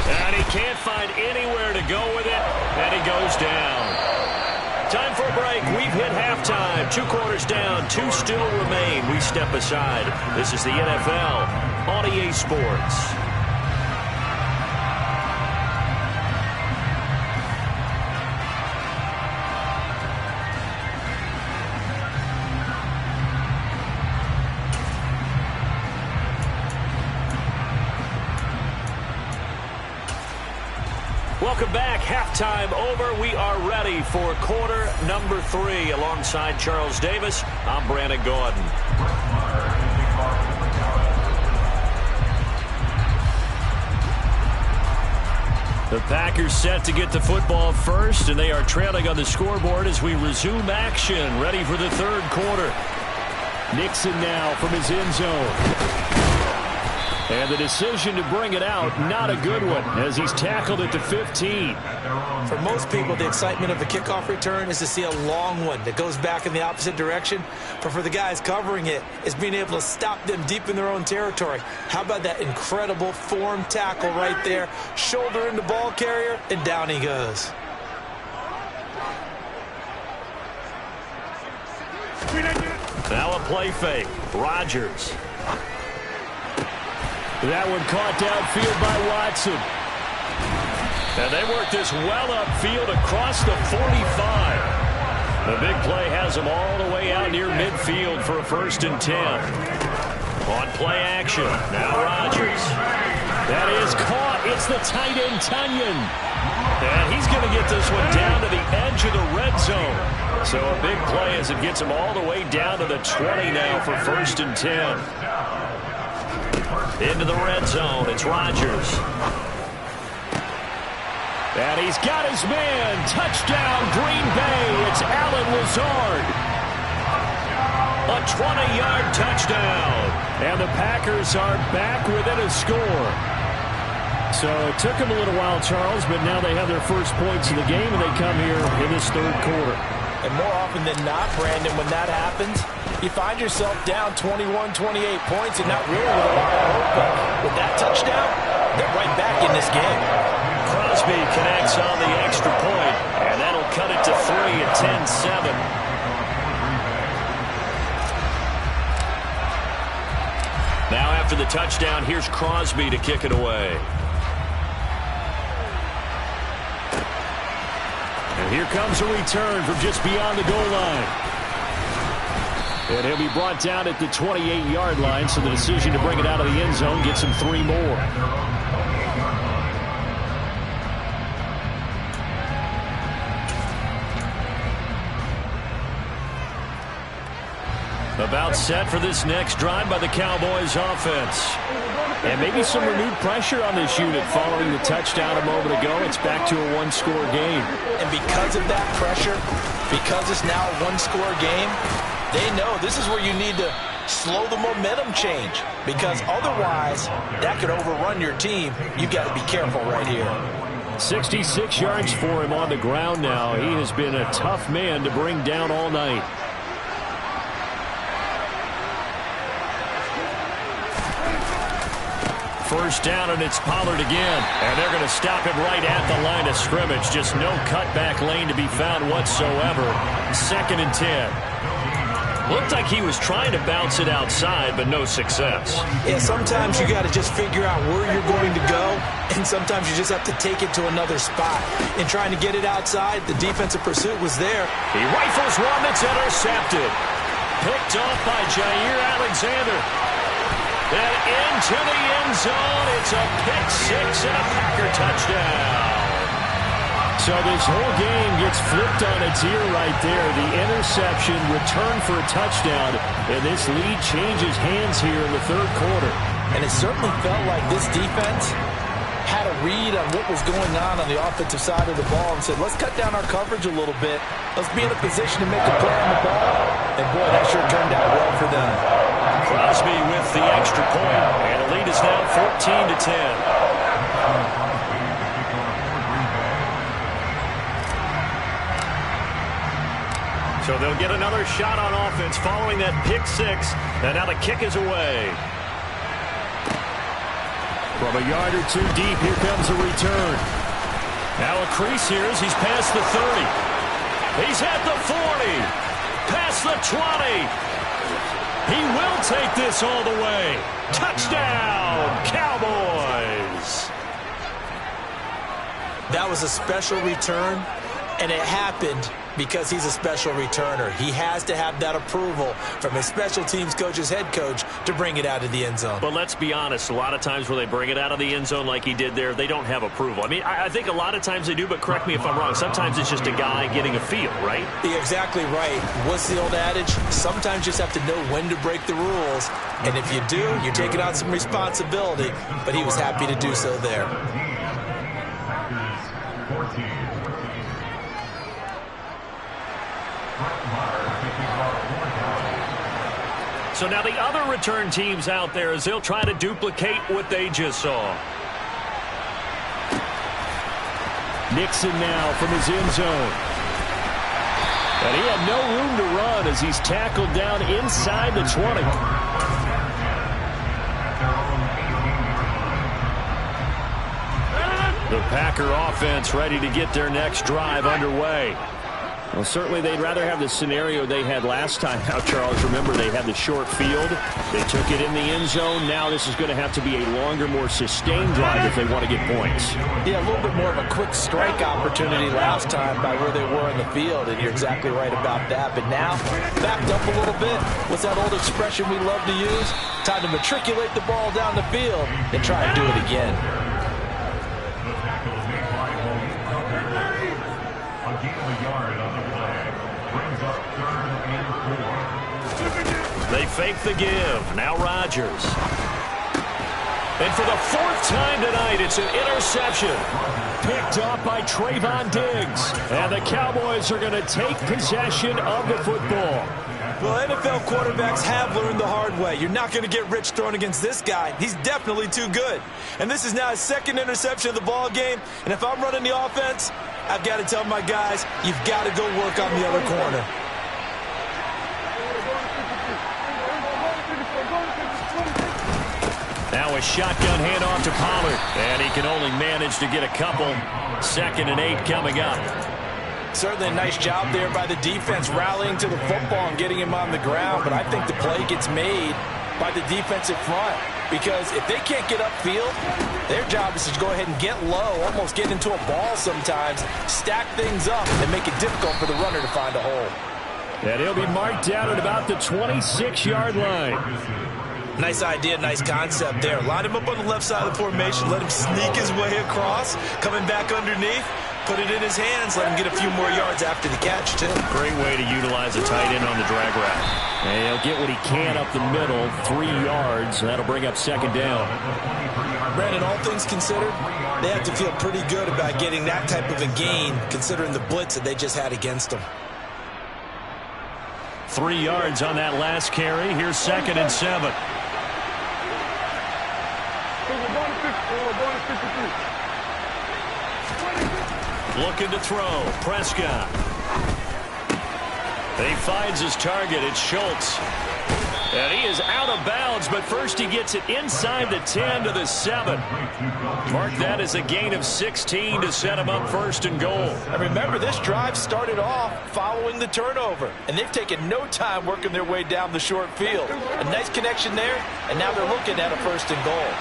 And he can't find anywhere to go with it, and he goes down. Time for a break. We've hit halftime. 2 quarters down. 2 still remain. We step aside. This is the NFL on EA Sports. Welcome back. Halftime over. We are ready for quarter number 3. Alongside Charles Davis, I'm Brandon Gaudin. The Packers set to get the football first, and they are trailing on the scoreboard as we resume action. Ready for the 3rd quarter. Nixon now from his end zone. And the decision to bring it out, not a good one, as he's tackled at the 15. For most people, the excitement of a kickoff return is to see a long one that goes back in the opposite direction. But for the guys covering it, it's being able to stop them deep in their own territory. How about that incredible form tackle right there? Shoulder into ball carrier, and down he goes. Now a play fake. Rodgers. That one caught downfield by Watson. And they work this well upfield across the 45. The big play has them all the way out near midfield for a 1st and 10. On play action, now Rodgers. That is caught. It's the tight end, Tunyon. And he's going to get this one down to the edge of the red zone. So a big play as it gets him all the way down to the 20 now for 1st and 10. Into the red zone, it's Rodgers. And he's got his man. Touchdown, Green Bay. It's Allen Lazard. A 20-yard touchdown. And the Packers are back within a score. So it took them a little while, Charles, but now they have their first points of the game, and they come here in this third quarter. And more often than not, Brandon, when that happens, you find yourself down 21, 28 points and not really with a lot of hope. But with that touchdown, they're right back in this game. Crosby connects on the extra point, and that'll cut it to 3 at 10-7. Now after the touchdown, here's Crosby to kick it away. And here comes a return from just beyond the goal line. And he'll be brought down at the 28-yard line, so the decision to bring it out of the end zone gets him 3 more. About set for this next drive by the Cowboys offense. And maybe some renewed pressure on this unit following the touchdown a moment ago. It's back to a one-score game. And because of that pressure, because it's now a one-score game, they know this is where you need to slow the momentum change. Because otherwise, that could overrun your team. You've got to be careful right here. 66 yards for him on the ground now. He has been a tough man to bring down all night. First down, and it's Pollard again. And they're going to stop him right at the line of scrimmage. Just no cutback lane to be found whatsoever. 2nd and 10. Looked like he was trying to bounce it outside, but no success. Yeah, sometimes you got to just figure out where you're going to go, and sometimes you just have to take it to another spot. In trying to get it outside, the defensive pursuit was there. He rifles one that's intercepted. Picked off by Jair Alexander. And into the end zone, it's a pick-6 and a Packer touchdown. So this whole game gets flipped on its ear right there. The interception, return for a touchdown, and this lead changes hands here in the third quarter. And it certainly felt like this defense had a read on what was going on the offensive side of the ball and said, let's cut down our coverage a little bit. Let's be in a position to make a play on the ball. And boy, that sure turned out well for them. Crosby with the extra point, and the lead is now 14-10. So they'll get another shot on offense following that pick-6, and now the kick is away. From a yard or two deep, here comes a return. Now a crease here as he's past the 30. He's at the 40, past the 20. He will take this all the way. Touchdown, Cowboys. That was a special return, and it happened because he's a special returner. He has to have that approval from his special teams coach's head coach to bring it out of the end zone. But let's be honest, a lot of times when they bring it out of the end zone like he did there, they don't have approval. I mean, I think a lot of times they do, but correct me if I'm wrong. Sometimes it's just a guy getting a feel, right? You're exactly right. What's the old adage? Sometimes you just have to know when to break the rules. And if you do, you're taking on some responsibility. But he was happy to do so there. 14. So now the other return teams out there as they'll try to duplicate what they just saw. Nixon now from his end zone. And he had no room to run as he's tackled down inside the 20. The Packer offense ready to get their next drive underway. Well, certainly they'd rather have the scenario they had last time out, Charles. Remember, they had the short field. They took it in the end zone. Now this is going to have to be a longer, more sustained drive if they want to get points. Yeah, a little bit more of a quick strike opportunity last time by where they were in the field, and you're exactly right about that. But now, backed up a little bit. What's that old expression we love to use? Time to matriculate the ball down the field and try and do it again. They fake the give. Now Rodgers. And for the 4th time tonight, it's an interception. Picked up by Trayvon Diggs. And the Cowboys are going to take possession of the football. Well, NFL quarterbacks have learned the hard way. You're not going to get rich throwing against this guy. He's definitely too good. And this is now his second interception of the ball game. And if I'm running the offense, I've got to tell my guys, you've got to go work on the other corner. Now a shotgun handoff to Pollard. And he can only manage to get a couple. 2nd and 8 coming up. Certainly a nice job there by the defense rallying to the football and getting him on the ground. But I think the play gets made by the defensive front. Because if they can't get upfield, their job is to go ahead and get low, almost get into a ball sometimes, stack things up, and make it difficult for the runner to find a hole. And he'll be marked down at about the 26-yard line. Nice idea, nice concept there. Line him up on the left side of the formation, let him sneak his way across, coming back underneath, put it in his hands, let him get a few more yards after the catch, too. Great way to utilize a tight end on the drag route. And he'll get what he can up the middle, 3 yards, and that'll bring up 2nd down. Brandon, all things considered, they have to feel pretty good about getting that type of a gain, considering the blitz that they just had against them. 3 yards on that last carry. Here's 2nd and 7. Looking to throw. Prescott. He finds his target. It's Schultz. And he is out of bounds, but first he gets it inside the 10 to the 7. Mark that as a gain of 16 to set him up 1st and goal. And remember, this drive started off following the turnover, and they've taken no time working their way down the short field. A nice connection there, and now they're looking at a 1st and goal.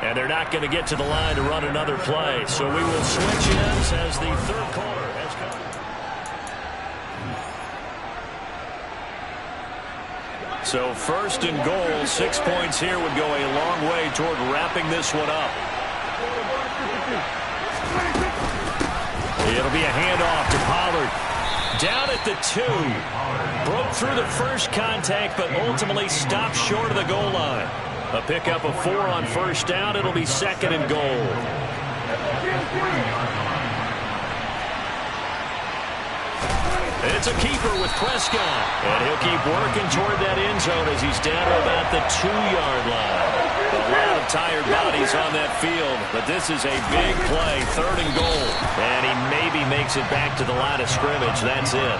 And they're not going to get to the line to run another play. So we will switch ends as the 3rd quarter has come. So 1st and goal, 6 points here would go a long way toward wrapping this one up. It'll be a handoff to Pollard. Down at the 2. Broke through the first contact, but ultimately stopped short of the goal line. A pickup of 4 on 1st down. It'll be 2nd and goal. It's a keeper with Prescott. And he'll keep working toward that end zone as he's down to about the 2-yard line. A lot of tired bodies on that field, but this is a big play, 3rd and goal. And he maybe makes it back to the line of scrimmage. That's it.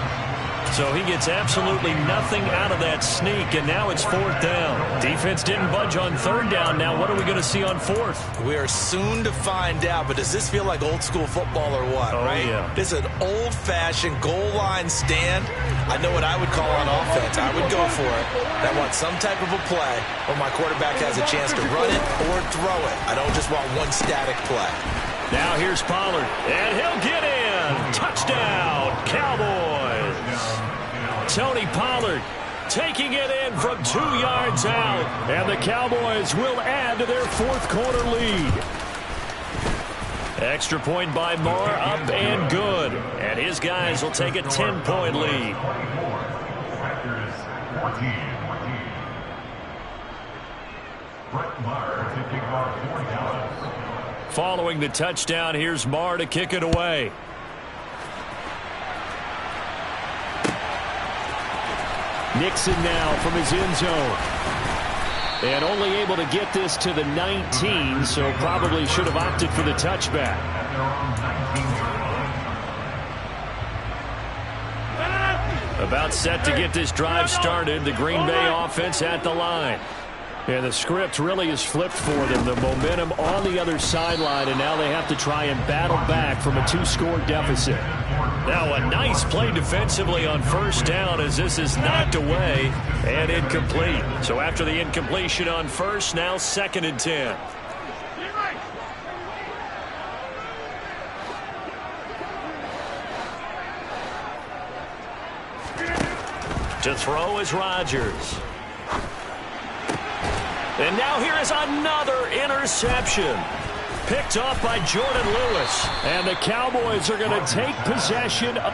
So he gets absolutely nothing out of that sneak, and now it's 4th down. Defense didn't budge on 3rd down. Now what are we going to see on 4th? We are soon to find out, but does this feel like old school football or what, right? Yeah. This is an old-fashioned goal line stand. I know what I would call on offense. I would go for it. I want some type of a play where my quarterback has a chance to run it or throw it. I don't just want one static play. Now here's Pollard, and he'll get in. Touchdown, Cowboys. Tony Pollard taking it in from 2 yards out. And the Cowboys will add to their 4th quarter lead. Extra point by Moore, up and good. And his guys will take a 10-point lead. Following the touchdown, here's Marr to kick it away. Nixon now from his end zone. And only able to get this to the 19, so probably should have opted for the touchback. About set to get this drive started. The Green Bay offense at the line. And the script really is flipped for them. The momentum on the other sideline, and now they have to try and battle back from a 2-score deficit. Now a nice play defensively on 1st down as this is knocked away and incomplete. So after the incompletion on 1st, now 2nd and 10. To throw is Rodgers. And now here is another interception. Picked off by Jordan Lewis. And the Cowboys are going to take possession of